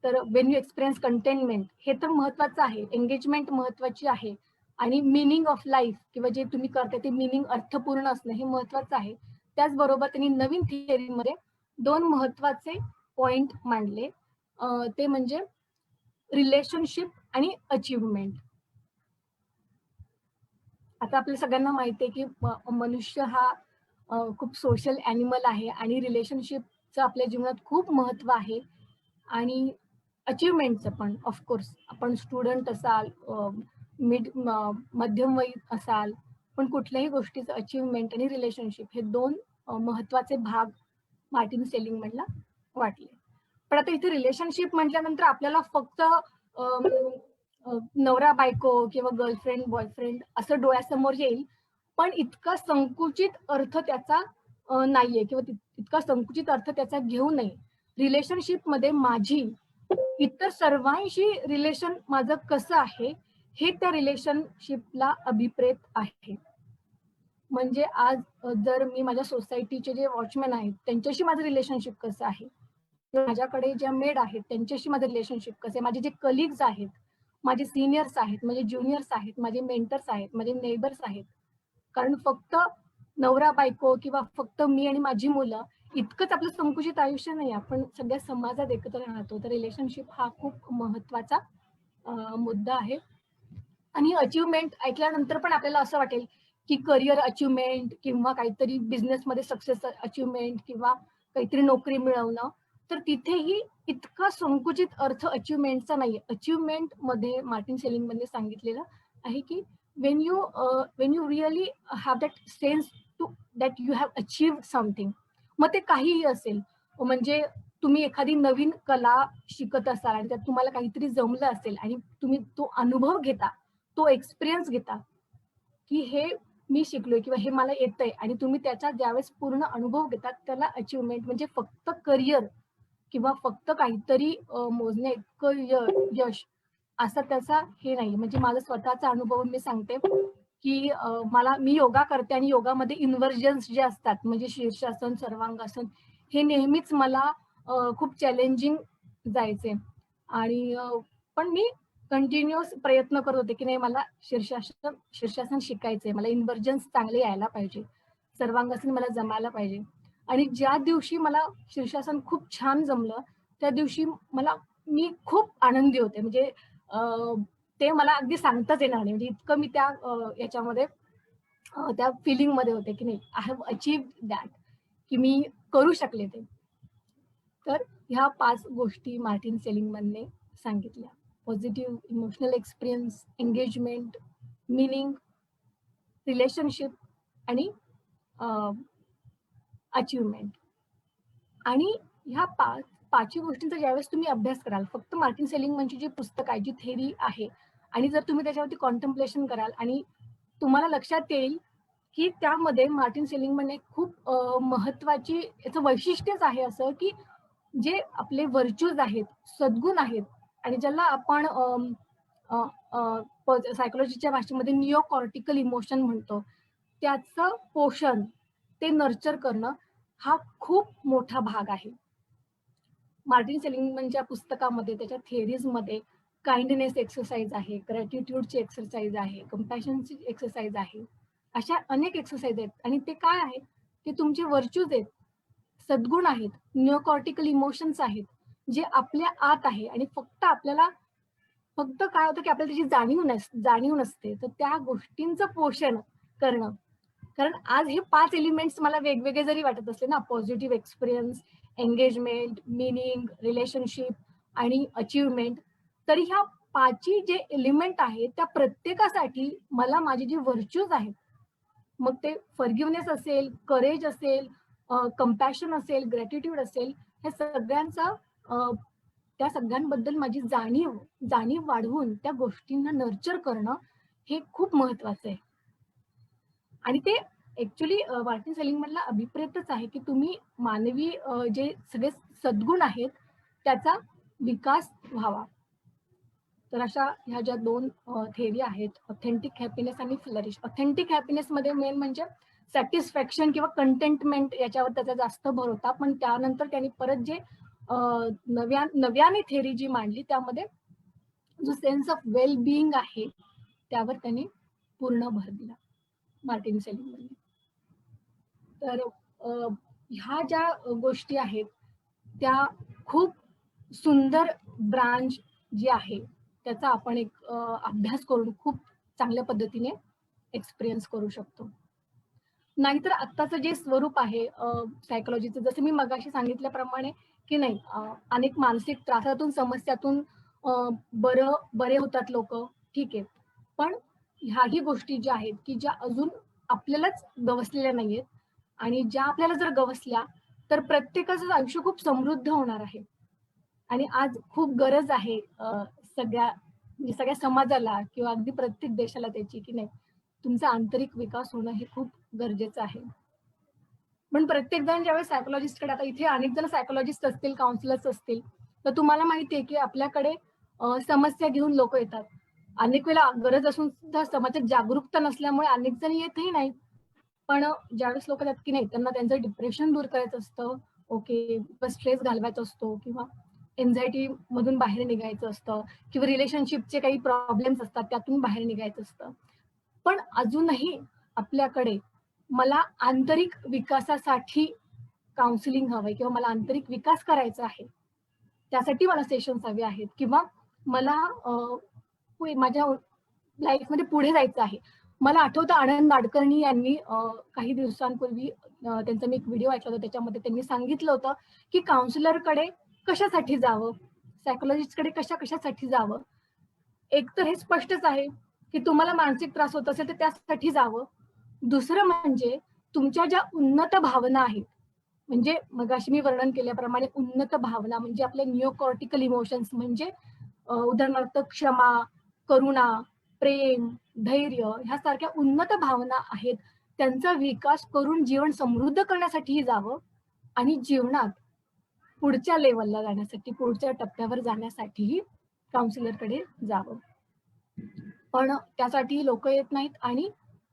तर वेन यू एक्सपिरियन्स कंटेनमेंट, हे तर महत्वाचं आहे. एंगेजमेंट महत्वाची आहे. आणि मिनिंग ऑफ लाईफ, किंवा जे तुम्ही करता ते मिनिंग अर्थपूर्ण असणं, हे महत्वाचं आहे. त्याचबरोबर त्यांनी नवीन थिअरीमध्ये 2 महत्वाचे पॉइंट मांडले, ते म्हणजे रिलेशनशिप आणि अचीवमेंट. आता आपल्या सगळ्यांना माहिती आहे की मनुष्य हा खूप सोशल ॲनिमल आहे, आणि रिलेशनशिपचं आपल्या जीवनात खूप महत्व आहे. आणि अचीवमेंटचं पण, ऑफकोर्स आपण स्टुडंट असाल, मध्यमवयीन असाल, पण कुठल्याही गोष्टीचं अचीवमेंट आणि रिलेशनशिप हे 2 महत्वाचे भाग मार्टिन सेलिंगमॅनला वाटले. पण आता इथे रिलेशनशिप म्हटल्यानंतर आपल्याला फक्त नवरा बायको किंवा गर्लफ्रेंड बॉयफ्रेंड असं डोळ्यासमोर येईल, पण इतका संकुचित अर्थ त्याचा नाहीये, किंवा इतका संकुचित अर्थ त्याचा घेऊ नये. रिलेशनशिप मध्ये माझी इतर सर्वांशी रिलेशन माझं कसं आहे, हे त्या रिलेशनशिपला अभिप्रेत आहे. म्हणजे आज जर मी माझ्या सोसायटीचे जे वॉचमॅन आहेत त्यांच्याशी माझं रिलेशनशिप कसं आहे, माझ्याकडे ज्या मेड आहेत त्यांच्याशी माझं रिलेशनशिप कसं आहे, माझे जे कलिग्स आहेत, माझे सिनियर्स आहेत, माझे ज्युनियर्स आहेत, माझे मेंटर्स आहेत, माझे नेबर्स आहेत. कारण फक्त नवरा बायको किंवा फक्त मी आणि माझी मुलं इतकंच आपलं संकुचित आयुष्य नाही, आपण सगळ्या समाजात एकत्र राहतो. तर रिलेशनशिप हा खूप महत्वाचा मुद्दा आहे. आणि अचीवमेंट ऐकल्यानंतर पण आपल्याला असं वाटेल की करिअर अचिव्हमेंट किंवा काहीतरी बिझनेसमध्ये सक्सेस अचिव्हमेंट किंवा काहीतरी नोकरी मिळवणं, तर तिथेही इतका संकुचित अर्थ अचिव्हमेंटचा नाहीये. अचिव्हमेंट मध्ये मार्टिन सेलिंगमनने सांगितलेलं आहे की when you really have that sense to that you have achieved something, मग ते काहीही असेल, म्हणजे तुम्ही एखादी नवीन कला शिकत असाल आणि त्यात तुम्हाला काहीतरी जमलं असेल आणि तुम्ही तो अनुभव घेता, तो एक्सपिरियन्स घेता की हे मी शिकलोय किंवा हे मला येतंय आणि तुम्ही त्याचा ज्यावेळेस पूर्ण अनुभव घेतात त्याला अचिव्हमेंट, म्हणजे फक्त करिअर किंवा फक्त काहीतरी मोजण्या इतकं यश असं त्याचा हे नाही. म्हणजे माझा स्वतःचा अनुभव मी सांगते की मी योगा करते आणि योगामध्ये इन्व्हर्जन्स जे असतात म्हणजे शीर्षासन, सर्वांगासन, हे नेहमीच मला खूप चॅलेंजिंग जायचे आणि पण मी कंटिन्युअस प्रयत्न करत होते की नाही मला शीर्षासन शिकायचंय, मला इन्व्हर्जन्स चांगले यायला पाहिजे, सर्वांगासन मला जमायला पाहिजे. आणि ज्या दिवशी मला शीर्षासन खूप छान जमलं त्या दिवशी मी खूप आनंदी होते. म्हणजे ते मला अगदी सांगताच येणार नाही, म्हणजे इतकं मी त्या याच्यामध्ये त्या फिलिंग मध्ये होते की नाही आय हॅव अचीव्ड दॅट, की मी करू शकले ते. तर ह्या 5 गोष्टी मार्टिन सेलिंगमनने सांगितल्या: positive emotional experience, engagement, meaning, relationship आणि अचिव्हमेंट. आणि ह्या 5 गोष्टींचा ज्यावेळेस तुम्ही अभ्यास कराल, फक्त मार्टिन सेलिंगमनची जी पुस्तक आहे, जी थेरी आहे, आणि जर तुम्ही त्याच्यावरती कॉन्टेम्प्लेशन कराल आणि तुम्हाला लक्षात येईल की त्यामध्ये मार्टिन सेलिंगमनने खूप महत्वाची याचं वैशिष्ट्यच आहे असं की जे आपले व्हर्च्यूज आहेत, सद्गुण आहेत आणि ज्याला आपण सायकोलॉजीच्या भाषेमध्ये निओकॉर्टिकल इमोशन म्हणतो, त्याचं पोषण, ते नर्चर करणं हा खूप मोठा भाग आहे. मार्टिन सेलिंगमनच्या पुस्तकामध्ये, त्याच्या थिअरीजमध्ये काइंडनेस एक्सरसाइज आहे, ग्रॅटिट्यूडची एक्सरसाइज आहे, कंपॅशनची एक्सरसाइज आहे, अशा अनेक एक्सरसाइज आहेत. आणि ते काय आहे, ते तुमचे व्हर्च्यूज आहेत, सद्गुण आहेत, निओकॉर्टिकल इमोशन्स आहेत, जे आपल्या आत आहे. आणि फक्त काय होतं की आपल्याला त्याची जाणीव नसते. तर त्या गोष्टींचं पोषण करणं, कारण आज हे 5 एलिमेंट्स मला वेगवेगळे जरी वाटत असले ना, positive experience, engagement, meaning, relationship आणि अचिव्हमेंट, तरी ह्या 5 जे एलिमेंट आहेत त्या प्रत्येकासाठी मला माझे जे व्हर्च्यूज आहेत, मग ते फॉरगिव्हनेस असेल, करेज असेल, कंपॅशन असेल, ग्रॅटिट्यूड असेल, ह्या सगळ्यांचा त्या सगळ्यांबद्दल माझी जाणीव वाढवून त्या गोष्टींना नर्चर करणं हे खूप महत्वाचं आहे. आणि ते ऍक्च्युली मार्टिन सेलिंगमनला अभिप्रेतच आहे की तुम्ही मानवी जे सगळे सद्गुण आहेत त्याचा विकास व्हावा. तर अशा ह्या ज्या 2 थेरी आहेत, ऑथेंटिक हॅपीनेस आणि फ्लरिश. ऑथेंटिक हॅपीनेस मध्ये मेन म्हणजे सॅटिस्फॅक्शन किंवा कंटेंटमेंट याच्यावर त्याचा जास्त भर होता, पण त्यानंतर त्यांनी परत जे नव्याने थेरी जी मांडली त्यामध्ये जो सेन्स ऑफ वेल बिईंग आहे त्यावर त्यांनी पूर्ण भर दिला मार्टिन सेलिंगमनने. तर ह्या ज्या गोष्टी आहेत त्या खूप सुंदर ब्रांच जी आहे त्याचा आपण एक अभ्यास करून खूप चांगल्या पद्धतीने एक्सपिरियन्स करू शकतो. नाहीतर आत्ताचं जे स्वरूप आहे सायकोलॉजीचं, जसं मी मगाशी सांगितल्याप्रमाणे की नाही अनेक मानसिक त्रासातून, समस्यातून बरे होतात लोक, ठीक आहे, पण ह्याही गोष्टी ज्या आहेत की ज्या अजून आपल्यालाच गवसलेल्या नाहीयेत आणि ज्या आपल्याला जर गवसल्या तर प्रत्येकाचं आयुष्य खूप समृद्ध होणार आहे. आणि आज खूप गरज आहे सगळ्या समाजाला किंवा अगदी प्रत्येक देशाला त्याची, की नाही तुमचा आंतरिक विकास होणं हे खूप गरजेचं आहे. पण प्रत्येक जण ज्यावेळेस सायकोलॉजिस्टकडे, आता इथे अनेक जण सायकोलॉजिस्ट असतील, काउन्सिलर्स असतील, तर तुम्हाला माहिती आहे की आपल्याकडे समस्या घेऊन लोक येतात. अनेक वेळेला गरज असून सुद्धा समाजात जागरूकता नसल्यामुळे अनेक जण येतही नाही. पण ज्यावेळेस लोक येतात की नाही त्यांना त्यांचं डिप्रेशन दूर करायचं असतं, ओके, स्ट्रेस घालवायचा असतो किंवा एन्झायटी मधून बाहेर निघायचं असतं किंवा रिलेशनशिपचे काही प्रॉब्लेम्स असतात त्यातून बाहेर निघायचं असतं. पण अजूनही आपल्याकडे मला आंतरिक विकासासाठी काउन्सिलिंग हवंय किंवा मला आंतरिक विकास करायचा आहे, त्यासाठी मला सेशन्स हवे आहेत किंवा मला माझ्या लाईफमध्ये पुढे जायचं आहे, मला आठवतं आनंद नाडकर्णी यांनी काही दिवसांपूर्वी त्यांचा मी एक व्हिडिओ ऐकला होता, त्याच्यामध्ये त्यांनी सांगितलं होतं की काउन्सिलरकडे कशासाठी जावं, सायकोलॉजिस्टकडे कशासाठी जावं. एक तर हे स्पष्टच आहे की तुम्हाला मानसिक त्रास होत असेल तर त्यासाठी जावं. दुसरं म्हणजे तुमच्या ज्या उन्नत भावना आहेत, म्हणजे मगाशी मी वर्णन केल्याप्रमाणे उन्नत भावना म्हणजे आपले निओकॉर्टिकल इमोशन्स, म्हणजे उदाहरणार्थ क्षमा, करुणा, प्रेम, धैर्य ह्यासारख्या उन्नत भावना आहेत, त्यांचा विकास करून जीवन समृद्ध करण्यासाठीही जावं आणि जीवनात पुढच्या लेवलला जाण्यासाठी, पुढच्या टप्प्यावर जाण्यासाठीही काउन्सिलरकडे जावं. पण त्यासाठी लोक येत नाहीत आणि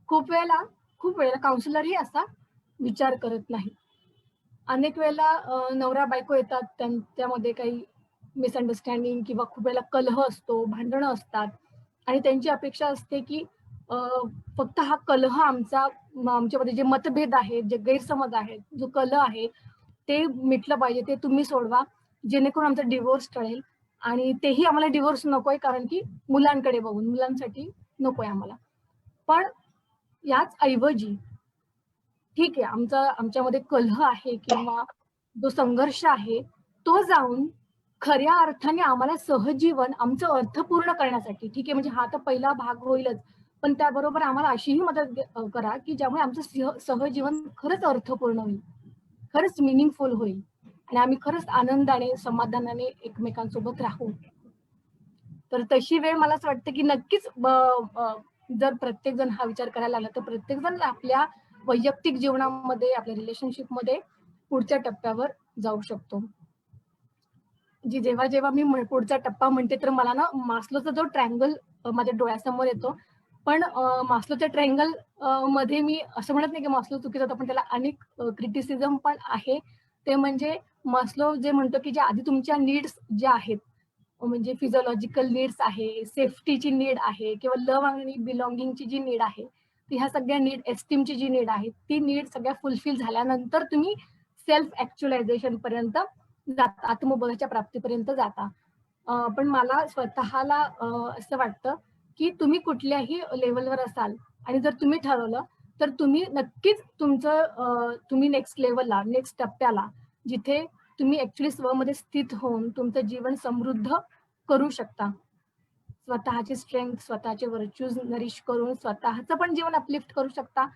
खूप वेळेला काउन्सिलरही असा विचार करत नाही. अनेक वेळेला नवरा बायको येतात, त्यांच्यामध्ये काही मिसअंडरस्टँडिंग किंवा खूप वेळेला कलह असतो, भांडणं असतात आणि त्यांची अपेक्षा असते की फक्त हा कलह आमच्यामध्ये जे मतभेद आहेत, जे गैरसमज आहेत, जो कलह आहे ते मिटलं पाहिजे, ते तुम्ही सोडवा, जेणेकरून आमचा डिवोर्स टळेल. आणि तेही आम्हाला डिवोर्स नकोय कारण की मुलांकडे बघून, मुलांसाठी नकोय आम्हाला. पण याच ऐवजी ठीक आहे, आमच्यामध्ये कलह आहे किंवा जो संघर्ष आहे तो जाऊन खऱ्या अर्थाने आम्हाला सहजीवन आमचं अर्थपूर्ण करण्यासाठी, ठीक आहे, म्हणजे हा तर पहिला भाग होईलच, पण त्याबरोबर आम्हाला अशीही मदत करा की ज्यामुळे आमचं सहजीवन खरंच अर्थपूर्ण होईल, खरंच मिनिंगफुल होईल आणि आम्ही खरंच आनंदाने, समाधानाने एकमेकांसोबत राहू. तर तशी वेळ मला असं वाटतं की नक्कीच जर प्रत्येक जण हा विचार करायला लागला तर प्रत्येक जण आपल्या वैयक्तिक जीवनामध्ये, आपल्या रिलेशनशिपमध्ये पुढच्या टप्प्यावर जाऊ शकतो. जेव्हा मी पुढचा टप्पा म्हणते तर मला ना मास्लोचा जो ट्रायंगल माझ्या डोळ्यासमोर येतो. पण मास्लोच्या ट्रायंगल मध्ये मी असं म्हणत नाही की मास्लो चुकीचा होता, पण त्याला अनेक क्रिटिसिझम पण आहे. ते म्हणजे मास्लो जे म्हणतो की ज्या आधी तुमच्या नीड्स ज्या आहेत, म्हणजे फिजिओलॉजिकल नीड्स आहे, सेफ्टीची नीड आहे किंवा लव्ह आणि बिलॉंगिंगची जी नीड आहे, ह्या सगळ्या नीड, एस्टीमची जी नीड आहे, ती नीड सगळ्या फुलफिल झाल्यानंतर तुम्ही सेल्फ ऍक्च्युअलायझेशन पर्यंत जाता, आत्मबोधाच्या प्राप्तीपर्यंत जाता. पण मला स्वतःला असं वाटतं की तुम्ही कुठल्याही लेवलवर असाल आणि जर तुम्ही ठरवलं तर तुम्ही नक्कीच तुम्ही नेक्स्ट लेवलला, नेक्स्ट टप्प्याला, जिथे तुम्ही ऍक्च्युली स्वमध्ये स्थित होऊन तुमचं जीवन समृद्ध करू शकता. स्वतःची स्ट्रेंथ, स्वतःचे व्हर्च्यूज नरिश करून स्वतःचं पण जीवन अपलिफ्ट करू शकता.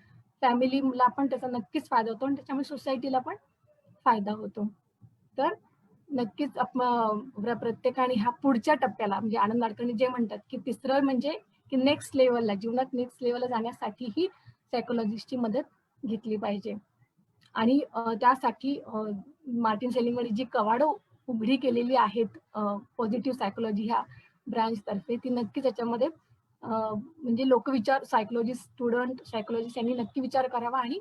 फॅमिलीला पण त्याचा नक्कीच फायदा होतो आणि त्याच्यामुळे सोसायटीला पण फायदा होतो. तर नक्कीच प्रत्येकाने ह्या पुढच्या टप्प्याला, म्हणजे आनंद नाडकर्णी जे म्हणतात की तिसरं म्हणजे की नेक्स्ट लेवलला, जीवनात नेक्स्ट लेवलला जाण्यासाठीही सायकोलॉजिस्टची मदत घेतली पाहिजे. आणि त्यासाठी मार्टिन सेलिंगरनी जी कवाडं उघडी केलेली आहेत पॉझिटिव्ह सायकोलॉजी ह्या ब्रांच तर्फे, ती नक्की त्याच्यामध्ये म्हणजे लोकविचार, सायकोलॉजिस्ट यांनी नक्की विचार करावा आणि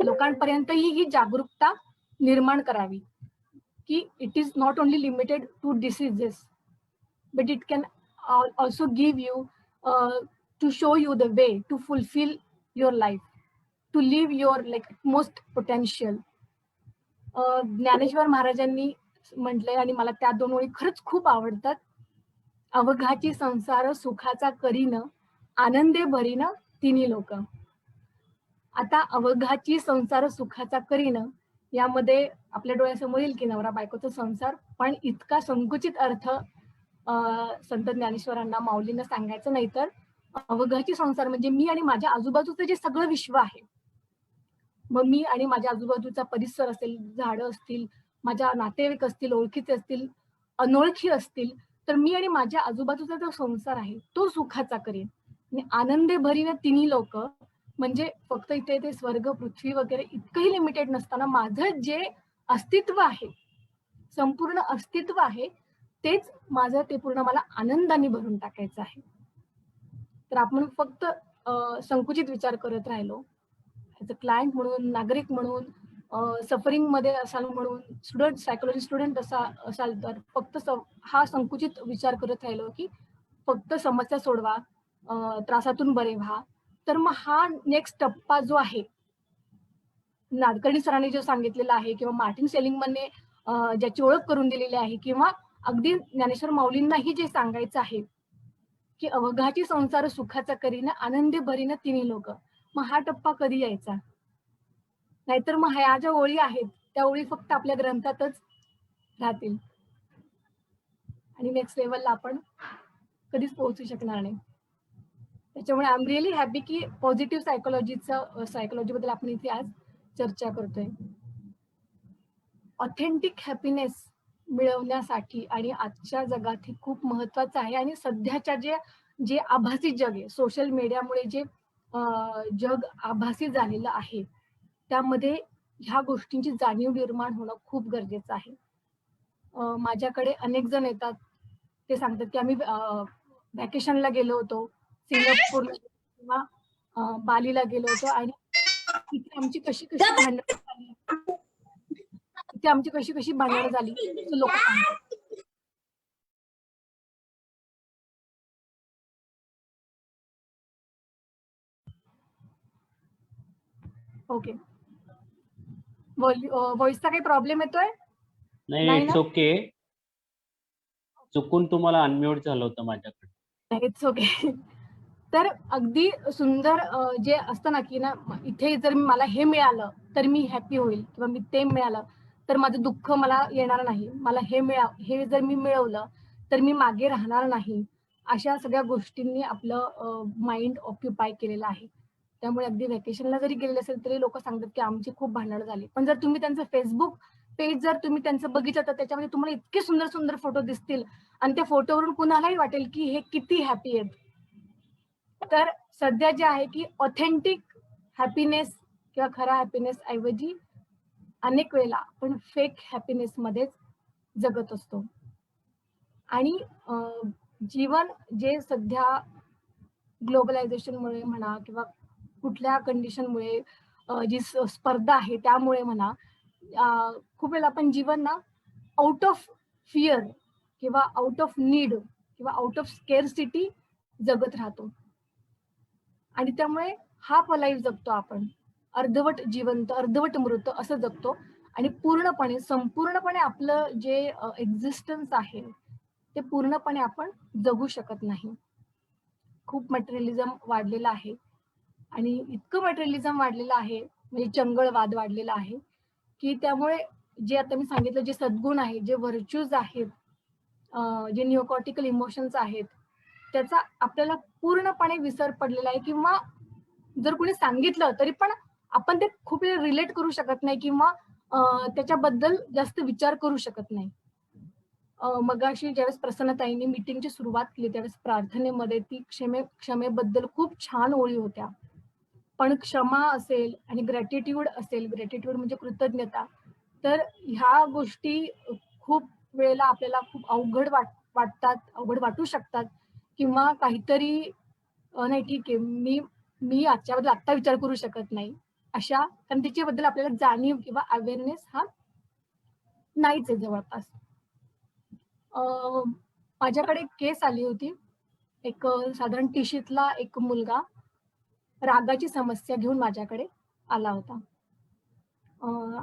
लोकांपर्यंतही ही जागरूकता निर्माण करावी की it is not only limited to diseases, but it can also give you to show you the way to fulfil your life, to live your like most potential. Dnyaneshwar महाराजांनी म्हटलंय आणि मला त्या 2 ओळी खरंच खूप आवडतात. अवघाची संसार सुखाचा करीन, आनंदे भरीन तिन्ही लोक. आता अवघाची संसार सुखाचा करीन यामध्ये आपल्या डोळ्यासमोर येईल की नवरा बायकोचा संसार, पण इतका संकुचित अर्थ संत ज्ञानेश्वरांना, माऊलींना सांगायचं नाही. तर अवघाची संसार म्हणजे मी आणि माझ्या आजूबाजूचं जे सगळं विश्व आहे, मग मी आणि माझ्या आजूबाजूचा परिसर असेल, झाडं असतील, माझ्या नातेवाईक असतील, ओळखीचे असतील, अनोळखी असतील, तर मी आणि माझ्या आजूबाजूचा जो संसार आहे तो सुखाचा करेन. आणि आनंदे भरीन तिन्ही लोक म्हणजे फक्त इथे ते स्वर्ग, पृथ्वी वगैरे इतकंही लिमिटेड नसताना माझं जे अस्तित्व आहे, संपूर्ण अस्तित्व आहे, तेच माझं, ते पूर्ण मला आनंदाने भरून टाकायचं आहे. तर आपण फक्त संकुचित विचार करत राहिलो, ऍज अ क्लायंट म्हणून, नागरिक म्हणून, सफरिंग मध्ये असाल म्हणून, स्टुडंट, सायकोलॉजी स्टुडंट असाल तर फक्त हा संकुचित विचार करत राहिलो की फक्त समस्या सोडवा, त्रासातून बरे व्हा, तर मग हा नेक्स्ट टप्पा जो आहे, नाडकर्णी सरांनी जो सांगितलेला आहे किंवा मार्टिन सेलिंगमनने ज्याची ओळख करून दिलेली आहे, किंवा अगदी ज्ञानेश्वर माऊलींनाही जे सांगायचं आहे की अवघाची संसार सुखाचा करीन आनंदी भरीन तिन्ही लोक. मग हा टप्पा कधी यायचा? नाहीतर मग ह्या ज्या ओळी आहेत त्या ओळी फक्त आपल्या ग्रंथातच राहतील आणि नेक्स्ट लेवलला आपण कधीच पोहोचू शकणार नाही. त्याच्यामुळे आय एम रिअली हॅपी की पॉझिटिव्ह सायकोलॉजीबद्दल आपण इथे आज चर्चा करतोय. ऑथेंटिक हॅपीनेस मिळवण्यासाठी आणि आजच्या जगात हे खूप महत्वाचं आहे. आणि सध्याच्या जे आभासी जग आहे, सोशल मीडियामुळे जे जग आभासी झालेलं आहे, त्यामध्ये ह्या गोष्टींची जाणीव निर्माण होणं खूप गरजेचं आहे. माझ्याकडे अनेक जण येतात, ते सांगतात की आम्ही व्हॅकेशनला गेलो होतो, सिंगापूरला किंवा बालीला गेलो होतो आणि तिथे आमची कशी कशी भांडणं झाली, तिथे आमची कशी कशी भांडणं झाली असं लोक सांगतात. ओके, व्हॉइसचा काही प्रॉब्लेम येतोय? नाही, इट्स ना? ओके. चुकून तुम्हाला अनम्यूट झालं होतं माझ्याकडे. It's okay. तर अगदी सुंदर जे असतं ना की ना, इथे जर मला हे मिळालं तर मी हॅपी होईल, किंवा मी ते मिळालं तर माझं दुःख मला येणार नाही, मला हे जर मी मिळवलं तर मी मागे राहणार नाही, अशा सगळ्या गोष्टींनी आपलं माइंड ऑक्युपाय केलेलं आहे. त्यामुळे अगदी व्हॅकेशनला जरी गेलेले असेल तरी लोक सांगतात की आमची खूप भांडणं झाली. पण जर तुम्ही त्यांचं फेसबुक पेज जर तुम्ही त्यांचं बघितलं तर त्याच्यामध्ये तुम्हाला इतके सुंदर सुंदर फोटो दिसतील आणि त्या फोटोवरून कुणालाही वाटेल की हे किती हॅपी आहेत. तर सध्या जे आहे की ऑथेंटिक हॅपीनेस किंवा खरा हॅपीनेस ऐवजी अनेक वेळेला आपण फेक हॅपीनेस मध्येच जगत असतो. आणि जीवन जे सध्या ग्लोबलायझेशनमुळे म्हणा किंवा कुठल्या कंडिशनमुळे जी स्पर्धा आहे त्यामुळे म्हणा, खूप वेळेला आपण जीवन ना आउट ऑफ फिअर किंवा आउट ऑफ नीड किंवा आउट ऑफ स्केअरसिटी जगत राहतो. आणि त्यामुळे हाफ लाईफ जगतो आपण, अर्धवट जिवंत अर्धवट मृत असं जगतो. आणि पूर्णपणे संपूर्णपणे आपलं जे एक्झिस्टन्स आहे ते पूर्णपणे आपण जगू शकत नाही. खूप मटेरियलिझम वाढलेलं आहे आणि इतकं मटेरियलिझम वाढलेलं आहे, म्हणजे चंगळवाद वाढलेला आहे की त्यामुळे जे आता मी सांगितलं जे सद्गुण आहेत, जे व्हर्च्यूज आहेत, जे निओकॉर्टिकल इमोशन्स आहेत, त्याचा आपल्याला पूर्णपणे विसर पडलेला आहे. किंवा जर कोणी सांगितलं तरी पण आपण ते खूप रिलेट करू शकत नाही किंवा त्याच्याबद्दल जास्त विचार करू शकत नाही. मगाशी ज्यावेळेस प्रसन्नताईंनी मीटिंगची सुरुवात केली त्यावेळेस प्रार्थनेमध्ये ती क्षमेबद्दल खूप छान ओळी होत्या. पण क्षमा असेल आणि ग्रॅटिट्यूड असेल, ग्रॅटिट्यूड म्हणजे कृतज्ञता, तर ह्या गोष्टी खूप वेळेला आपल्याला खूप अवघड वाटतात, अवघड वाटू शकतात. किंवा काहीतरी नाही ठीक आहे, मी आजच्याबद्दल आत्ता विचार करू शकत नाही अशा, कारण त्याच्याबद्दल आपल्याला जाणीव किंवा अवेअरनेस हा नाहीच आहे जवळपास. माझ्याकडे एक केस आली होती. एक साधारण 30शीतला एक मुलगा रागाची समस्या घेऊन माझ्याकडे आला होता.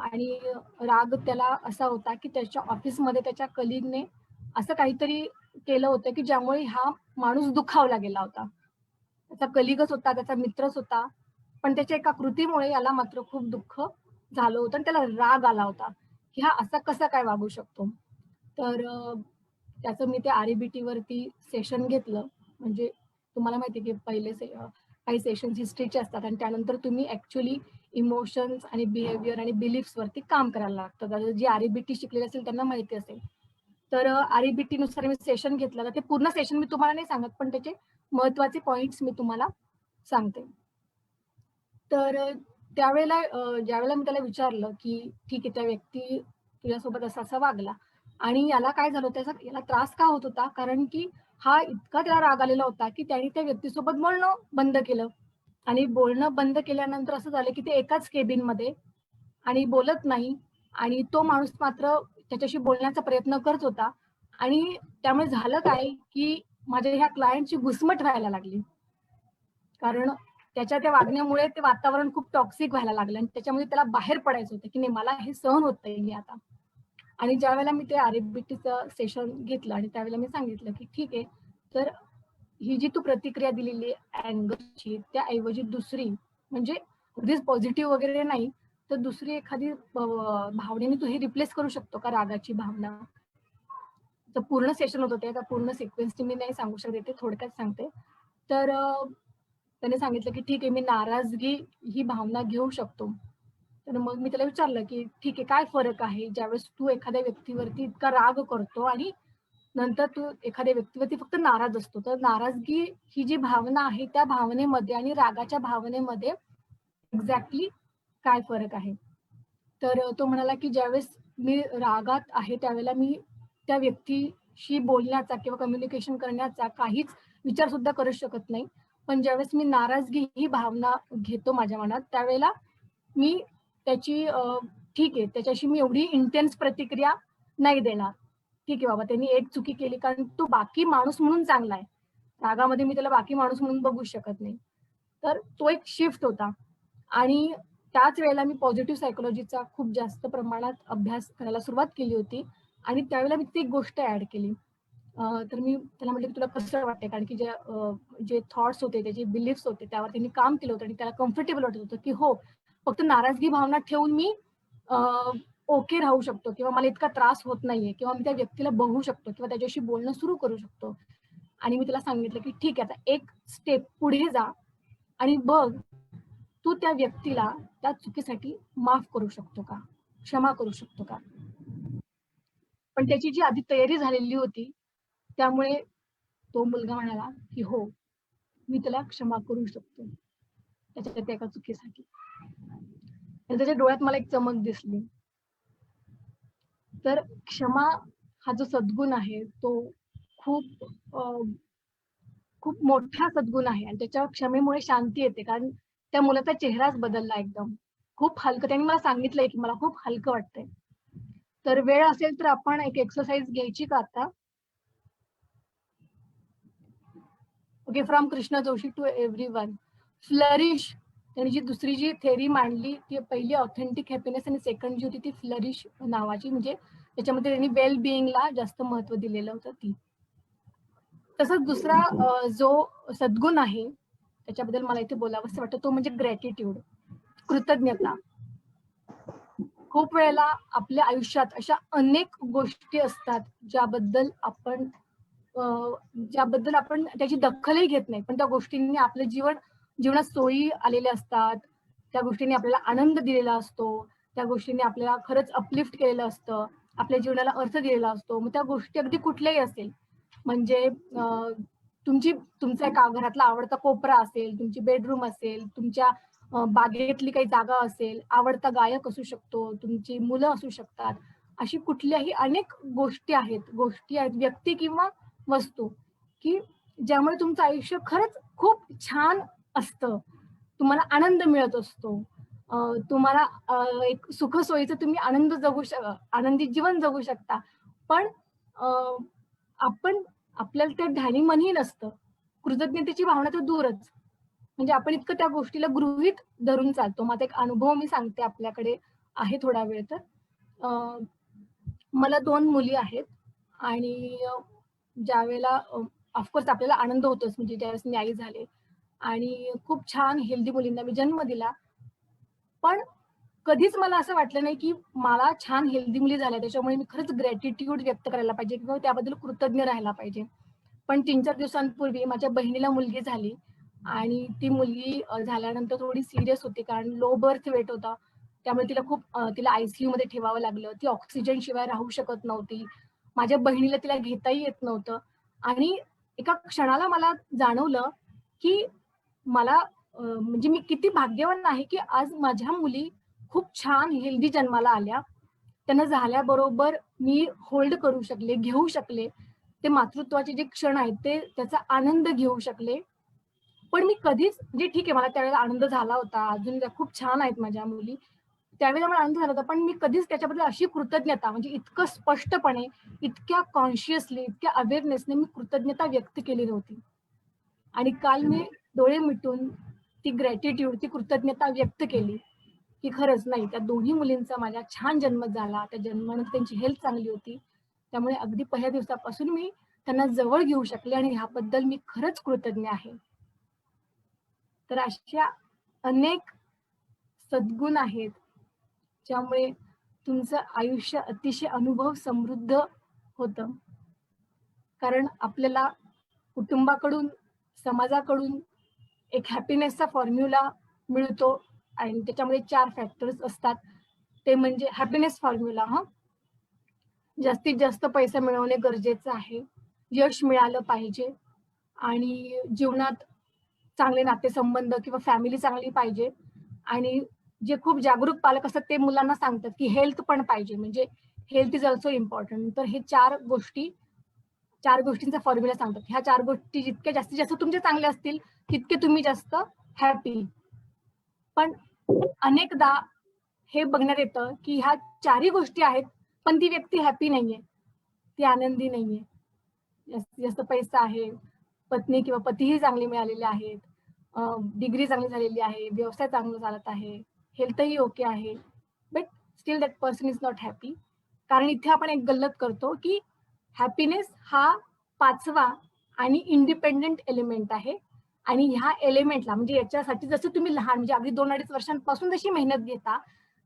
आणि राग त्याला असा होता की त्याच्या ऑफिसमध्ये त्याच्या कलिगने असं काहीतरी केलं होतं की ज्यामुळे हा माणूस दुखावला गेला होता. त्याचा कलिगच होता, त्याचा मित्रच होता, पण त्याच्या एका कृतीमुळे याला मात्र खूप दुःख झालं होतं आणि त्याला राग आला होता की हा असा कसा काय वागू शकतो. तर त्याचं मी ते REBT वरती सेशन घेतलं. म्हणजे तुम्हाला माहिती आहे की पहिले काही सेशन्स हिस्ट्रीचे असतात आणि त्यानंतर तुम्ही ऍक्च्युअली इमोशन्स आणि बिहेवियर आणि बिलीफ्स वरती काम करायला लागतं. जे REBT शिकलेले असेल त्यांना माहिती असेल. तर REBT नुसार मी सेशन घेतलं. तर ते पूर्ण सेशन मी तुम्हाला नाही सांगत, पण त्याचे महत्वाचे पॉइंट्स मी तुम्हाला सांगते. तर त्यावेळेला ज्यावेळेला मी त्याला विचारलं की ठीक आहे, त्या व्यक्ती तुझ्यासोबत असा असा वागला आणि याला काय झालं, याला त्रास का होत होता, कारण की हा इतका त्याला राग आलेला होता की त्याने त्या व्यक्तीसोबत बोलणं बंद केलं. आणि बोलणं बंद केल्यानंतर असं झालं की ते एकाच केबिन मध्ये आणि बोलत नाही आणि तो माणूस मात्र त्याच्याशी बोलण्याचा प्रयत्न करत होता. आणि त्यामुळे झालं काय की माझ्या ह्या क्लायंटची घुसमट व्हायला लागली, कारण त्याच्या त्या वागण्यामुळे ते वातावरण खूप टॉक्सिक व्हायला लागलं आणि त्याच्यामध्ये त्याला बाहेर पडायचं होतं की नाही, मला हे सहन होत नाही आता. आणि ज्या वेळेला मी ते REBTचं सेशन घेतलं आणि त्यावेळेला मी सांगितलं की ठीक आहे, तर ही जी तू प्रतिक्रिया दिलेली अँगरची त्याऐवजी दुसरी म्हणजे अगदीच पॉझिटिव्ह वगैरे नाही तर दुसरी एखादी भावनेने तू हे रिप्लेस करू शकतो का रागाची भावना. तर पूर्ण सेशन होतं ते, का पूर्ण सिक्वेन्सनी मी नाही सांगू शकते, ते थोडक्यात सांगते. तर त्याने सांगितलं की ठीक आहे मी नाराजगी ही भावना घेऊ शकतो. तर मग मी त्याला विचारलं की ठीक आहे काय फरक आहे ज्यावेळेस तू एखाद्या व्यक्तीवरती इतका राग करतो आणि नंतर तू एखाद्या व्यक्तीवरती फक्त नाराज असतो. तर नाराजगी ही जी भावना आहे त्या भावनेमध्ये आणि रागाच्या भावनेमध्ये एक्झॅक्टली काय फरक आहे. तर तो म्हणाला की ज्यावेळेस मी रागात आहे त्यावेळेला मी त्या व्यक्तीशी बोलण्याचा किंवा कम्युनिकेशन करण्याचा काहीच विचार सुद्धा करू शकत नाही. पण ज्यावेळेस मी नाराजगी ही भावना घेतो माझ्या मनात त्यावेळेला मी त्याची ठीक आहे त्याच्याशी मी एवढी इंटेन्स प्रतिक्रिया नाही देणार. ठीक आहे बाबा त्यांनी एक चुकी केली कारण तो बाकी माणूस म्हणून चांगला आहे. रागामध्ये मी त्याला बाकी माणूस म्हणून बघू शकत नाही. तर तो एक शिफ्ट होता आणि त्याच वेळेला मी पॉझिटिव्ह सायकोलॉजीचा खूप जास्त प्रमाणात अभ्यास करायला सुरुवात केली होती आणि त्यावेळेला मी ती एक गोष्ट ऍड केली. तर मी त्याला म्हटलं की तुला कसं वाटतंय कारण की जे थॉट्स होते त्याचे बिलीफ्स होते त्यावर त्यांनी काम केलं होतं आणि त्याला कम्फर्टेबल वाटत होतं की हो फक्त नाराजगी भावना ठेवून मी ओके राहू शकतो किंवा मला इतका त्रास होत नाहीये किंवा मी त्या व्यक्तीला बघू शकतो किंवा त्याच्याशी बोलणं सुरू करू शकतो. आणि मी त्याला सांगितलं की ठीक आहे आता एक स्टेप पुढे जा आणि बघ तू त्या व्यक्तीला त्या चुकीसाठी माफ करू शकतो का, क्षमा करू शकतो का. पण त्याची जी आधी तयारी झालेली होती त्यामुळे तो मुलगा म्हणाला की हो मी त्याला क्षमा करू शकतो त्याच्या त्या एका चुकीसाठी. आणि त्याच्या डोळ्यात मला एक चमक दिसली. तर क्षमा हा जो सद्गुण आहे तो खूप खूप मोठा सद्गुण आहे आणि त्याच्या क्षमेमुळे शांती येते कारण त्या मुलाचा चेहराच बदलला एकदम. खूप हलकं त्यांनी मला सांगितलंय की मला खूप हलकं वाटतंय. तर वेळ असेल तर आपण एक एक्सरसाइज घ्यायची का आता? Okay from Krishna Joshi to everyone. Flourish त्यांनी जी दुसरी जी थेअरी मांडली ती पहिली ऑथेंटिक हॅपीनेस आणि सेकंड जी होती ती फ्लरिश नावाची म्हणजे त्याच्यामध्ये त्यांनी वेल बिईंगला जास्त महत्व दिलेलं होतं ती. तसंच दुसरा जो सद्गुण आहे त्याच्याबद्दल मला इथे बोलावंसं वाटतं तो म्हणजे ग्रॅटिट्यूड, कृतज्ञता. खूप वेळेला आपल्या आयुष्यात अशा अनेक गोष्टी असतात ज्याबद्दल आपण त्याची दखलही घेत नाही पण त्या गोष्टींनी आपलं जीवनात सोयी आलेल्या असतात. त्या गोष्टींनी आपल्याला आनंद दिलेला असतो. त्या गोष्टींनी आपल्याला खरंच अपलिफ्ट केलेलं असतं. आपल्या जीवनाला अर्थ दिलेला असतो. मग त्या गोष्टी अगदी कुठल्याही असेल म्हणजे तुमचा एका घरातला आवडता कोपरा असेल, तुमची बेडरूम असेल, तुमच्या बागेतली काही जागा असेल, आवडता गायक असू शकतो, तुमची मुलं असू शकतात. अशी कुठल्याही अनेक गोष्टी आहेत, व्यक्ती किंवा वस्तू की ज्यामुळे तुमचं आयुष्य खरंच खूप छान असतं. तुम्हाला आनंद मिळत असतो. तुम्हाला एक सुखसोयीचं तुम्ही आनंदी जीवन जगू शकता. पण आपण आपल्याला ते ध्यानीमनही नसतं. कृतज्ञतेची भावना तर दूरच. म्हणजे आपण इतकं त्या गोष्टीला गृहीत धरून चालतो. माझा एक अनुभव मी सांगते आपल्याकडे आहे थोडा वेळ तर. मला 2 मुली आहेत आणि ज्यावेळेला ऑफकोर्स आपल्याला आनंद होतोच म्हणजे ज्यावेळेस मी आई झाले आणि खूप छान हेल्दी मुलींना मी जन्म दिला. पण कधीच मला असं वाटलं नाही की मला छान हेल्दी मुली झाल्या त्याच्यामुळे मी खरंच ग्रॅटिट्यूड व्यक्त करायला पाहिजे किंवा त्याबद्दल कृतज्ञ राहायला पाहिजे. पण 3-4 दिवसांपूर्वी माझ्या बहिणीला मुलगी झाली आणि ती मुलगी झाल्यानंतर थोडी सीरियस होती कारण लो बर्थ वेट होता. त्यामुळे तिला आयसीयू मध्ये ठेवावं लागलं. ती ऑक्सिजन शिवाय राहू शकत नव्हती. माझ्या बहिणीला तिला घेताही येत नव्हतं आणि एका क्षणाला मला जाणवलं की मला म्हणजे मी किती भाग्यवान आहे की आज माझ्या मुली खूप छान हेल्दी जन्माला आल्या. त्यांना झाल्याबरोबर मी होल्ड करू शकले, घेऊ शकले. ते मातृत्वाचे जे क्षण आहेत ते त्याचा आनंद घेऊ शकले. पण मी कधीच म्हणजे ठीक आहे मला त्यावेळेला आनंद झाला होता. अजून त्या खूप छान आहेत माझ्या मुली. त्यावेळेला मला आनंद झाला होता. पण मी कधीच त्याच्याबद्दल अशी कृतज्ञता म्हणजे इतकं स्पष्टपणे, इतक्या कॉन्शियसली, इतक्या अवेअरनेसने मी कृतज्ञता व्यक्त केली नव्हती. आणि काल मी डोळे मिटून ती ग्रॅटिट्यूड, ती कृतज्ञता व्यक्त केली, की खरंच नाही त्या दोन्ही मुलींचा माझ्या छान जन्म झाला. त्या जन्मानंतर त्यांची हेल्थ चांगली होती. त्यामुळे अगदी पहिल्या दिवसापासून मी त्यांना जवळ घेऊ शकले आणि ह्याबद्दल मी खरंच कृतज्ञ आहे. तर अशा अनेक सद्गुण आहेत ज्यामुळे तुमचं आयुष्य अतिशय अनुभव समृद्ध होतं. कारण आपल्याला कुटुंबाकडून, समाजाकडून एक हॅपीनेसचा फॉर्म्युला मिळतो आणि त्याच्यामध्ये 4 फॅक्टर्स असतात. ते म्हणजे हॅपीनेस फॉर्म्युला जास्तीत जास्त पैसा मिळवणे गरजेचं आहे. यश मिळालं पाहिजे आणि जीवनात चांगले नातेसंबंध किंवा फॅमिली चांगली पाहिजे आणि जे खूप जागरूक पालक असतात ते मुलांना सांगतात की हेल्थ पण पाहिजे, म्हणजे हेल्थ इज ऑल्सो इम्पॉर्टंट. तर हे 4 गोष्टींचा फॉर्म्युला सांगतात. ह्या 4 गोष्टी जितक्या जास्तीत जास्त तुमचे चांगले असतील तितके तुम्ही जास्त हॅपी. पण अनेकदा हे बघण्यात येतं की ह्या 4ही गोष्टी आहेत पण ती व्यक्ती हॅपी नाहीये, ती आनंदी नाहीये. जास्तीत जास्त पैसा आहे, पत्नी किंवा पतीही चांगले मिळालेले आहेत, डिग्री चांगली झालेली आहे, व्यवसाय चांगला चालत आहे, हेल्थही ओके आहे, but still that person is not happy. कारण इथे आपण एक गल्लत करतो की हॅपीनेस हा 5वा आणि इंडिपेंडेंट एलिमेंट आहे आणि ह्या एलिमेंटला म्हणजे याच्यासाठी जसं तुम्ही लहान म्हणजे अगदी 2-2.5 वर्षांपासून जशी मेहनत घेता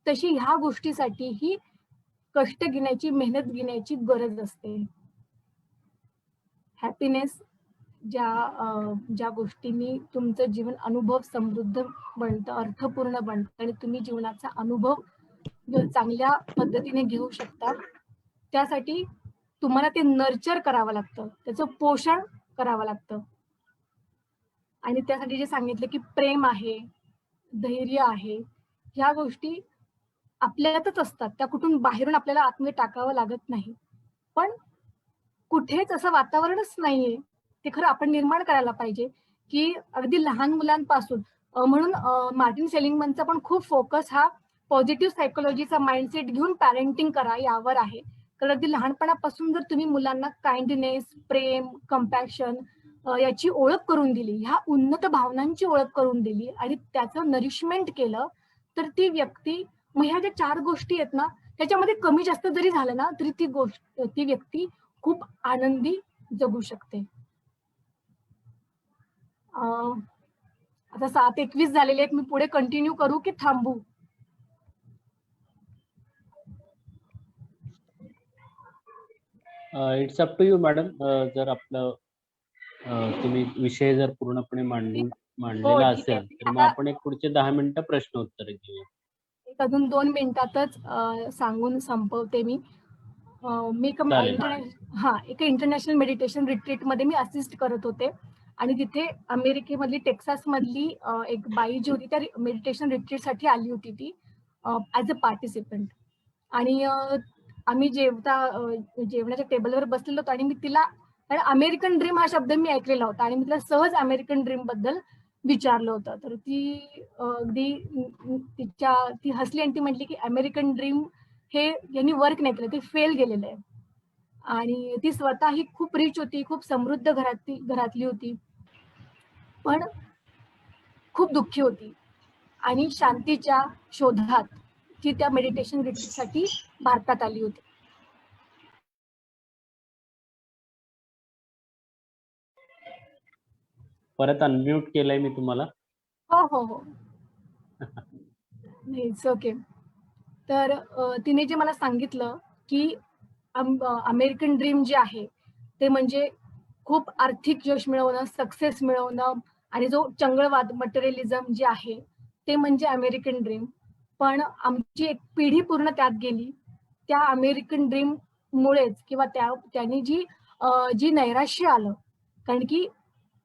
तशी ह्या गोष्टीसाठी ही कष्ट घेण्याची, मेहनत घेण्याची गरज असते. हॅपीनेस ज्या गोष्टींनी तुमचं जीवन अनुभव समृद्ध बनतं, अर्थपूर्ण बनतं आणि तुम्ही जीवनाचा अनुभव चांगल्या पद्धतीने घेऊ शकता, त्यासाठी तुम्हाला ते नर्चर करावं लागतं, त्याचं पोषण करावं लागतं. आणि त्यासाठी जे सांगितलं की प्रेम आहे, धैर्य आहे, ह्या गोष्टी आपल्यातच असतात. त्या कुठून बाहेरून आपल्याला आतमध्ये टाकावं लागत नाही. पण कुठेच असं वातावरणच नाहीये. ते खरं आपण निर्माण करायला पाहिजे, की अगदी लहान मुलांपासून म्हणून मार्टिन सेलिग्मनचा पण खूप फोकस हा पॉझिटिव्ह सायकोलॉजीचा माइंडसेट घेऊन पॅरेंटिंग करा यावर आहे. तर अगदी लहानपणापासून जर तुम्ही मुलांना काइंडनेस, प्रेम, कंपॅशन याची ओळख करून दिली, ह्या उन्नत भावनांची ओळख करून दिली आणि त्याचं नरिशमेंट केलं, तर ती व्यक्ती मग ह्या ज्या 4 गोष्टी आहेत ना, त्याच्यामध्ये कमी जास्त जरी झालं ना, तरी ती व्यक्ती खूप आनंदी जगू शकते. आता 7:21 झालेले आहेत. मी पुढे कंटिन्यू करू की थांबू? It's up to you madam. जर आपलं तुम्ही विषय जर पूर्णपणे हो, मांडलेला ठीक आहे. असेल तर मग आपण एक पुढचे 10 मिनिटं प्रश्न उत्तर घेऊया. एक अजून 2 मिनिटातच सांगून संपवते मी. मी चालेल. एका इंटरनॅशनल मेडिटेशन रिट्रीटमध्ये मी असिस्ट करत होते आणि तिथे अमेरिकेमधली टेक्सासमधली एक बाई जी होती त्या मेडिटेशन रिट्रीटसाठी आली होती ती ॲज अ पार्टिसिपंट. आणि आम्ही जेवणाच्या टेबलवर बसलेलो होतो आणि मी तिला अमेरिकन ड्रीम हा शब्द मी ऐकलेला होता आणि मी तिला सहज अमेरिकन ड्रीम बद्दल विचारलं होतं. तर ती अगदी ती हसली आणि ती म्हटली की अमेरिकन ड्रीम हे यांनी वर्क नाही केलं, ते फेल गेलेलं आहे. आणि ती स्वतःही खूप रिच होती, खूप समृद्ध घरातली होती, पण खूप दुःखी होती आणि शांतीच्या शोधात ती त्या मेडिटेशन रिट्रीटसाठी भारतात आली होती. परत अनम्यूट केलंय मी तुम्हाला. हो. It's okay. तर तिने जे मला सांगितलं की अमेरिकन ड्रीम जे आहे ते म्हणजे खूप आर्थिक यश मिळवणं, सक्सेस मिळवणं आणि जो चंगळवाद, मटेरियलिझम जे आहे ते म्हणजे अमेरिकन ड्रीम. पण आमची एक पिढी पूर्ण त्यात गेली. त्या अमेरिकन ड्रीम मुळेच किंवा त्यांनी जी नैराश्य आलं, कारण की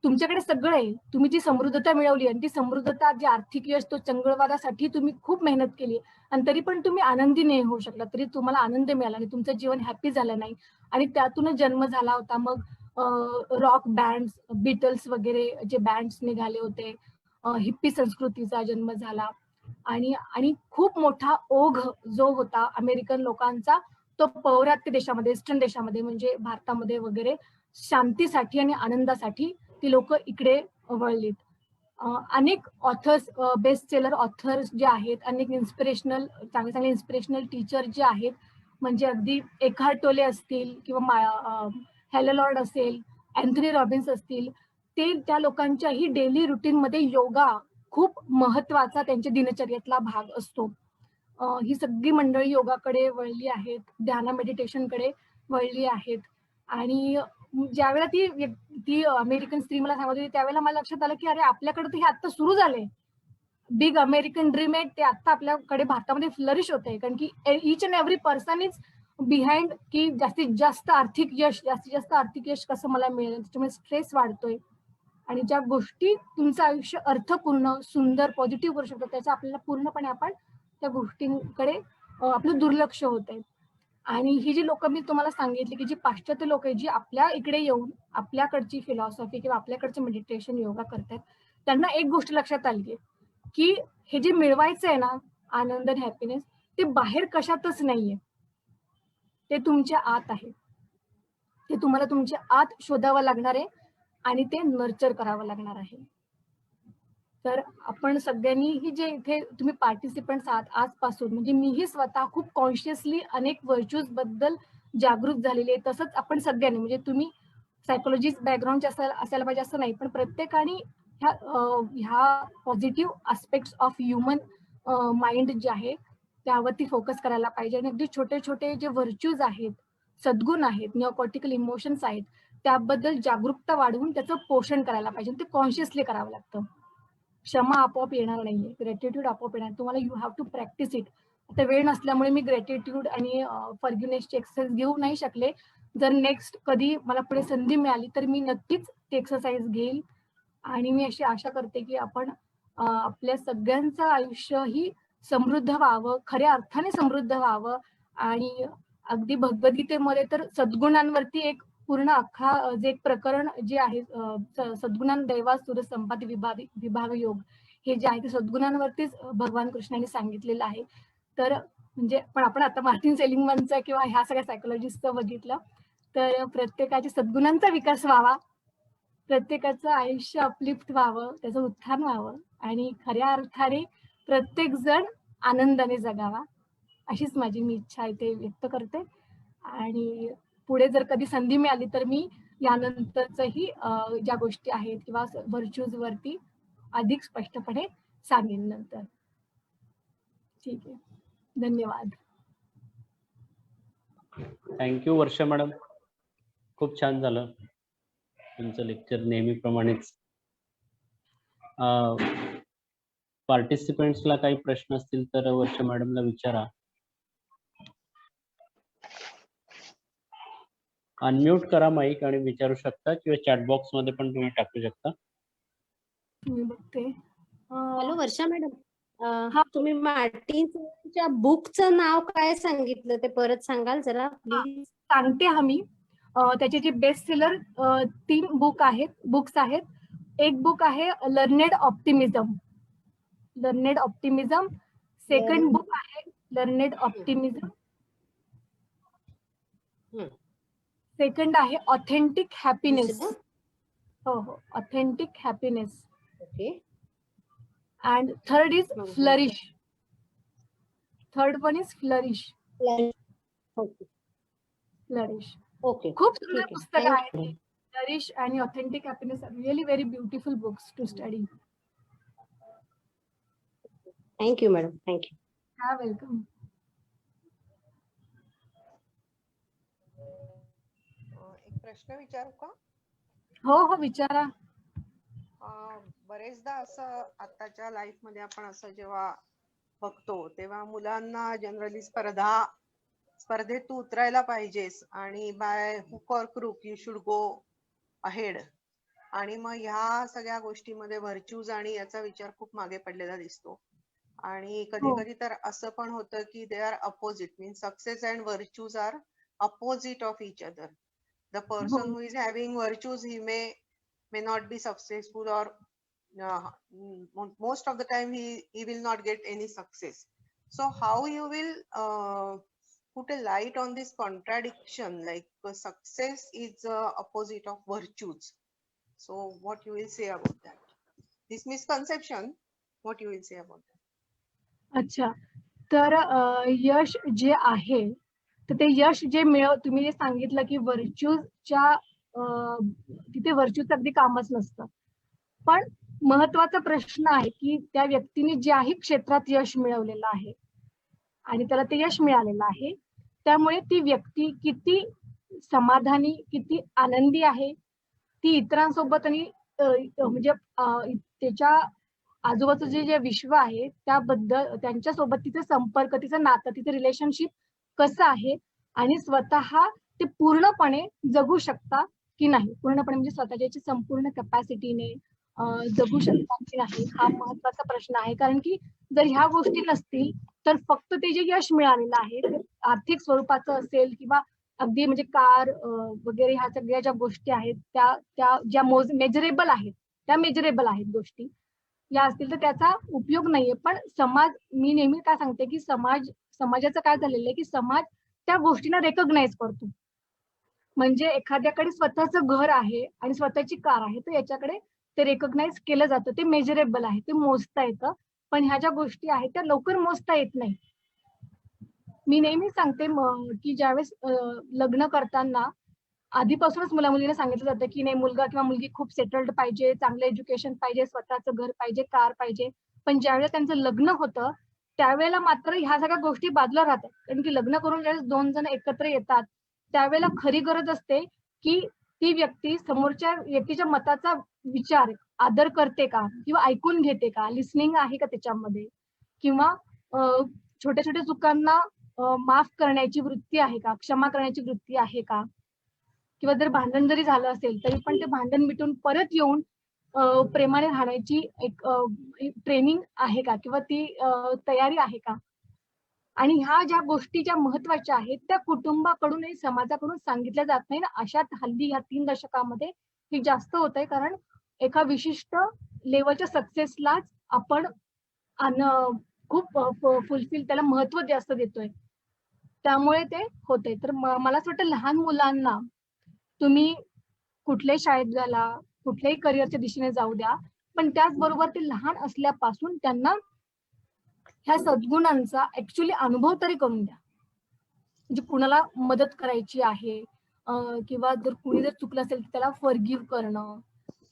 तुमच्याकडे सगळं आहे. तुम्ही जी समृद्धता मिळवली आणि ती समृद्धता, जे आर्थिक यश, तो चंगळवादासाठी तुम्ही खूप मेहनत केली आणि तरी पण तुम्ही आनंदी नाही होऊ शकला. तरी तुम्हाला आनंद मिळाला आणि तुमचं जीवन हॅपी झालं नाही आणि त्यातूनच जन्म झाला होता मग रॉक बँड्स, बीटल्स वगैरे जे बँड्स निघाले होते. हिप्पी संस्कृतीचा जन्म झाला आणि खूप मोठा ओघ जो होता अमेरिकन लोकांचा, तो पौर्वात्य देशामध्ये, ईस्टर्न देशामध्ये म्हणजे भारतामध्ये वगैरे शांतीसाठी आणि आनंदासाठी ती लोक इकडे वळलीत. अनेक ऑथर्स, बेस्ट सेलर ऑथर्स जे आहेत, अनेक चांगले इन्स्पिरेशनल टीचर जे आहेत, म्हणजे अगदी एखार्ट टोले असतील किंवा हॅलो लॉर्ड असेल, अँथनी रॉबिन्स असतील, ते त्या लोकांच्याही डेली रुटीनमध्ये योगा खूप महत्वाचा त्यांच्या दिनचर्येतला भाग असतो. ही सगळी मंडळी योगाकडे वळली आहेत, ध्यान मेडिटेशनकडे वळली आहेत. आणि ज्यावेळेला ती अमेरिकन स्त्री मला सांगत होती, त्यावेळेला मला लक्षात आलं की अरे आपल्याकडे तर हे आता सुरू झालंय. बिग अमेरिकन ड्रीम आहे ते आता आपल्याकडे भारतामध्ये फ्लरिश होत आहे, कारण की each and every person is behind की जास्तीत जास्त आर्थिक यश कसं मला मिळेल, त्याच्यामुळे स्ट्रेस वाढतोय. आणि ज्या गोष्टी तुमचं आयुष्य अर्थपूर्ण, सुंदर, पॉझिटिव्ह करू शकतो, त्याचा आपल्याला पूर्णपणे आपण त्या गोष्टींकडे आपलं दुर्लक्ष होत आहे. आणि ही जी लोक मी तुम्हाला सांगितली की जी पाश्चात्य लोक आहेत, जी आपल्या इकडे येऊन आपल्याकडची फिलॉसॉफी किंवा आपल्याकडचं मेडिटेशन योगा करतात, त्यांना एक गोष्ट लक्षात आली की हे जे मिळवायचं आहे ना, आनंद आणि हॅपीनेस, ते बाहेर कशातच नाहीये, ते तुमच्या आत आहे. ते तुम्हाला तुमच्या आत शोधावं लागणार आहे आणि ते नर्चर करावं लागणार आहे. तर आपण सगळ्यांनी ही जे इथे तुम्ही पार्टिसिपंट्स आहात आजपासून, म्हणजे मीही स्वतः खूप कॉन्शियसली अनेक व्हर्च्यूज बद्दल जागृत झालेली आहे. तसंच आपण सगळ्यांनी, म्हणजे तुम्ही सायकोलॉजिस्ट बॅकग्राऊंडचे असायला पाहिजे असं नाही, पण प्रत्येकाने ह्या positive aspects of human mind जे आहे त्यावरती फोकस करायला पाहिजे. आणि अगदी छोटे छोटे जे व्हर्च्यूज आहेत, सद्गुण आहेत, निओकॉर्टिकल इमोशन्स आहेत, त्याबद्दल जागरूकता वाढवून त्याचं पोषण करायला पाहिजे. ते कॉन्शियसली करावं लागतं. क्षमा आपोआप येणार नाहीये, ग्रॅटिट्यूड आपोआप येणार, तुम्हाला you have to practise it. आता वेळ नसल्यामुळे मी ग्रॅटिट्यूड आणि फॉरगिव्हनेसची एक्सरसाइज घेऊ नाही शकले. जर नेक्स्ट कधी मला पुढे संधी मिळाली तर मी नक्कीच ती एक्सरसाइज घेईल. आणि मी अशी आशा करते की आपण आपल्या सगळ्यांचं आयुष्य ही समृद्ध व्हावं, खऱ्या अर्थाने समृद्ध व्हावं. आणि अगदी भगवद्गीतेमध्ये तर सद्गुणांवरती एक पूर्ण अख्खा जे एक प्रकरण जे आहे, सद्गुणान दैवासुर संपत्ती विभाग योग, हे जे आहे ते सद्गुणांवरतीच भगवान कृष्णाने सांगितलेलं आहे. तर म्हणजे पण आपण आता मार्टिन सेलिंगमनचं किंवा ह्या सगळ्या सायकोलॉजिस्टचं बघितलं तर प्रत्येकाच्या सद्गुणांचा विकास व्हावा, प्रत्येकाचं आयुष्य अपलिफ्ट व्हावं, त्याचं उत्थान व्हावं आणि खऱ्या अर्थाने प्रत्येक जण आनंदाने जगावा, अशीच मी इच्छा इथे व्यक्त करते. आणि पुढे जर कधी संधी मिळाली तर मी यानंतरचंही ज्या गोष्टी आहेत किंवा व्हर्च्यूज वरती अधिक स्पष्टपणे सांगेन नंतर. ठीक आहे, धन्यवाद. थँक्यू वर्षा मॅडम, खूप छान झालं तुमचं लेक्चर नेहमीप्रमाणेच. पार्टिसिपेंट्सला काही प्रश्न असतील तर वर्षा मॅडमला विचारा. अनम्यूट करा माईक आणि विचारू शकता किंवा चॅट बॉक्स मध्ये पण तुम्ही टाकू शकता. मी बघते. हॅलो वर्षा मॅडम, तुम्ही मार्टिनच्या बुकचं नाव काय सांगितलं ते परत सांगाल जरा प्लीज? सांगते मी. त्याचे जे बेस्ट सेलर 3 बुक्स आहेत. एक बुक आहे लर्नेड ऑप्टिमिझम. सेकंड बुक आहे लर्नेड ऑप्टिमिझम. सेकंड आहे ऑथेंटिक हॅपीनेस. हो, authentic happiness. Okay. And third is flourish. Third one is flourish. Flourish. Okay. खूप सुंदर पुस्तक आहे. Flourish and Authentic Happiness are really very beautiful books to study. Thank you, madam. Thank you. Yeah, welcome. एक प्रश्न विचारू का? हो, विचारा. बरेचदा असं आताच्या लाईफ मध्ये आपण असं जेव्हा बघतो तेव्हा मुलांना जनरली स्पर्धेत तू उतरायला पाहिजेस आणि by hook or crook you should go ahead. आणि मग ह्या सगळ्या गोष्टीमध्ये व्हर्च्यूज आणि याचा विचार खूप मागे पडलेला दिसतो. आणि कधी कधी तर असं पण होतं की they are opposite, mean success and virtues are opposite of each other. The person who is having virtues he may not be successful, or most of the time he will not get any success. So how you will put a light on this contradiction, like success is opposite of virtues? So what you will say about that, this misconception, what you will say about that? अच्छा, तर यश जे आहे तर ते यश जे तुम्ही जे सांगितलं की व्हर्च्यूच्या तिथे व्हर्च्यूचं अगदी कामच नसतं, पण महत्वाचा प्रश्न आहे की त्या व्यक्तीने ज्याही क्षेत्रात यश मिळवलेलं आहे आणि त्याला ते यश मिळालेलं आहे, त्यामुळे ती व्यक्ती किती समाधानी, किती आनंदी आहे, ती इतरांसोबत आणि म्हणजे त्याच्या आजूबाजूचे जे विश्व आहे त्याबद्दल त्यांच्यासोबत तिचं संपर्क, तिचं नातं, तिचं रिलेशनशिप कसं आहे आणि स्वतः ते पूर्णपणे जगू शकता की नाही, पूर्णपणे म्हणजे स्वतःच्या संपूर्ण कॅपॅसिटीने जगू शकता की नाही, हा महत्वाचा प्रश्न आहे. कारण की जर ह्या गोष्टी नसतील तर फक्त ते जे यश मिळालेलं आहे ते आर्थिक स्वरूपाचं असेल किंवा अगदी म्हणजे कार वगैरे ह्या सगळ्या ज्या गोष्टी आहेत त्या त्या ज्या मेजरेबल आहेत, त्या मेजरेबल आहेत गोष्टी या असतील तर त्याचा उपयोग नाहीये. पण समाज, मी नेहमी काय सांगते की समाजाचं काय झालेलं आहे की समाज त्या गोष्टींना रेकॉग्नाइज करतो. म्हणजे एखाद्याकडे स्वतःचं घर आहे आणि स्वतःची कार आहे तर याच्याकडे ते रेकॉग्नाइज केलं जातं, ते मेजरेबल आहे, ते मोजता येतं. पण ह्या ज्या गोष्टी आहेत त्या लवकर मोजता येत नाही. मी नेहमी सांगते की ज्यावेळेस लग्न करताना आधीपासूनच मुला-मुलींना सांगितलं जातं की नाही, मुलगा किंवा मुलगी खूप सेटल्ड पाहिजे, चांगलं एज्युकेशन पाहिजे, स्वतःचं घर पाहिजे, कार पाहिजे. पण ज्यावेळेला त्यांचं लग्न होतं त्यावेळेला मात्र ह्या सगळ्या गोष्टी बाजूला राहतात. कारण की लग्न करून ज्यावेळेस 2 जण एकत्र येतात त्यावेळेला खरी गरज असते की ती व्यक्ती समोरच्या व्यक्तीच्या मताचा विचार, आदर करते का किंवा ऐकून घेते का, लिसनिंग आहे का त्याच्यामध्ये, किंवा छोट्या छोट्या चुकांना माफ करण्याची वृत्ती आहे का, क्षमा करण्याची वृत्ती आहे का, किंवा जर भांडण जरी झालं असेल तरी पण ते भांडण मिटून परत येऊन प्रेमाने राहण्याची एक ट्रेनिंग आहे का, किंवा ती तयारी आहे का. आणि ह्या ज्या गोष्टी ज्या महत्वाच्या आहेत त्या कुटुंबाकडून आणि समाजाकडून सांगितल्या जात नाही ना. अशात हल्ली ह्या 3 दशकामध्ये हे जास्त होत आहे, कारण एका विशिष्ट लेवलच्या सक्सेसलाच आपण खूप फुलफिल, त्याला महत्व जास्त देतोय, त्यामुळे ते होतंय. तर मला असं वाटतं लहान मुलांना तुम्ही कुठल्याही शाळेत घाला, कुठल्याही करिअरच्या दिशेने जाऊ द्या, पण त्याचबरोबर ते लहान असल्यापासून त्यांना ह्या सद्गुणांचा ऍक्च्युली अनुभव तरी करून द्या. म्हणजे कुणाला मदत करायची आहे किंवा जर कुणी जर चुकलं असेल तर त्याला फॉरगिव्ह करणं,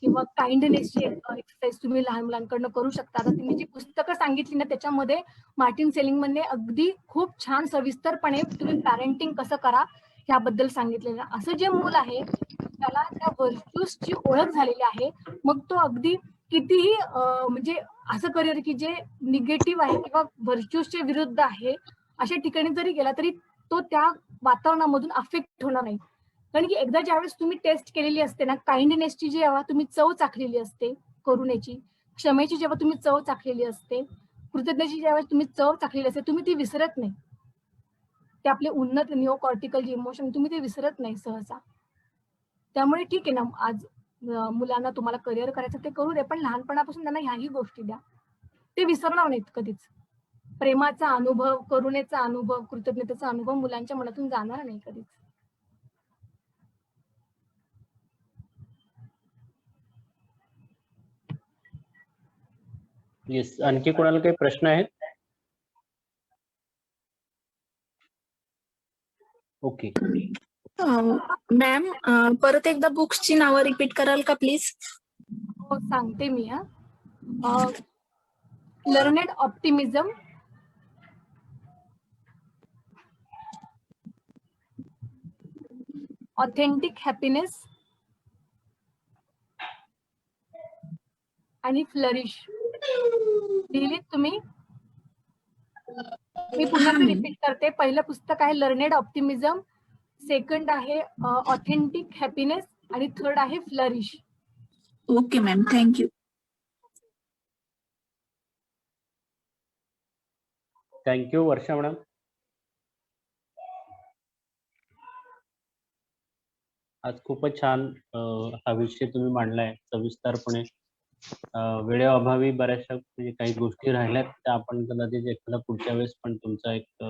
किंवा काइंडनेसची एक्सरसाइज तुम्ही लहान मुलांकडनं करू शकता. आता तुम्ही जी पुस्तकं सांगितली ना त्याच्यामध्ये मार्टिन सेलिंगमनने अगदी खूप छान सविस्तरपणे तुम्ही पॅरेंटिंग कसं करा ह्याबद्दल सांगितलेलं. असं जे मूल आहे त्याला त्या व्हर्च्यूजची ओळख झालेली आहे, मग तो अगदी कितीही म्हणजे असं करिअर की जे निगेटिव्ह आहे किंवा व्हर्च्यूजच्या विरुद्ध आहे अशा ठिकाणी जरी गेला तरी तो त्या वातावरणामधून अफेक्ट होणार नाही. कारण की एकदा ज्यावेळेस तुम्ही टेस्ट केलेली असते ना, काइंडनेसची जेव्हा तुम्ही चव चाखलेली असते, करुणेची, क्षमेची जेव्हा तुम्ही चव चाखलेली असते, कृतज्ञतेची ज्यावेळेस तुम्ही चव चाखलेली असते, तुम्ही ती विसरत नाही. ते आपले उन्नत निओ कॉर्टिकल जे इमोशन तुम्ही ते विसरत नाही सहसा. त्यामुळे ठीक आहे ना, आज मुलांना तुम्हाला करिअर करायचं ते करू दे, पण लहानपणापासून त्यांना ह्याही गोष्टी द्या, ते विसरणार नाहीत कधीच. प्रेमाचा अनुभव, करुणेचा अनुभव, कृतज्ञतेचा अनुभव मुलांच्या मनातून जाणार नाही कधीच. येस, आणखी कोणाला काही प्रश्न आहेत? ओके मॅम, परत एकदा बुक्सची नावं रिपीट कराल का प्लीज? हो, सांगते मी. लर्नेड ऑप्टिमिझम, ऑथेंटिक हॅपीनेस आणि फ्लरिश. लिहिलीत तुम्ही? मी पुन्हा रिपीट करते. पहिलं पुस्तक आहे लर्नेड ऑप्टिमिझम, सेकंड आहे ऑथेंटिक हॅपीनेस आणि थर्ड आहे flourish. Okay ma'am, thank you. Thank you Varsha madam. आज खूपच छान हा विषय तुम्ही मांडलाय सविस्तरपणे. वेळेअभावी बऱ्याचशा म्हणजे काही गोष्टी राहिल्यात त्या आपण कदाचित एखादा पुढच्या वेळेस पण तुमचा एक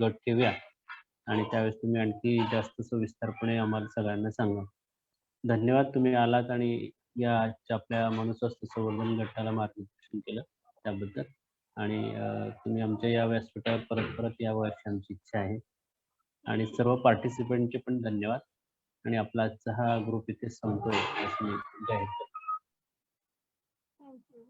गट ठेवूया आणि त्यावेळेस तुम्ही आणखी जास्त सविस्तरपणे आम्हाला सगळ्यांना सांगा. धन्यवाद, तुम्ही आलात आणि या आपल्या मनुस्वास्थ्य संवर्धन गटाला मार्गदर्शन केलं त्याबद्दल. आणि तुम्ही आमच्या या व्यासपीठावर परत परत यावं अशी आमची इच्छा आहे. आणि सर्व पार्टिसिपंटचे पण धन्यवाद. आणि आपला आजचा हा ग्रुप इथे संपतोय असं मी जाहीर करतो. थँक्यू.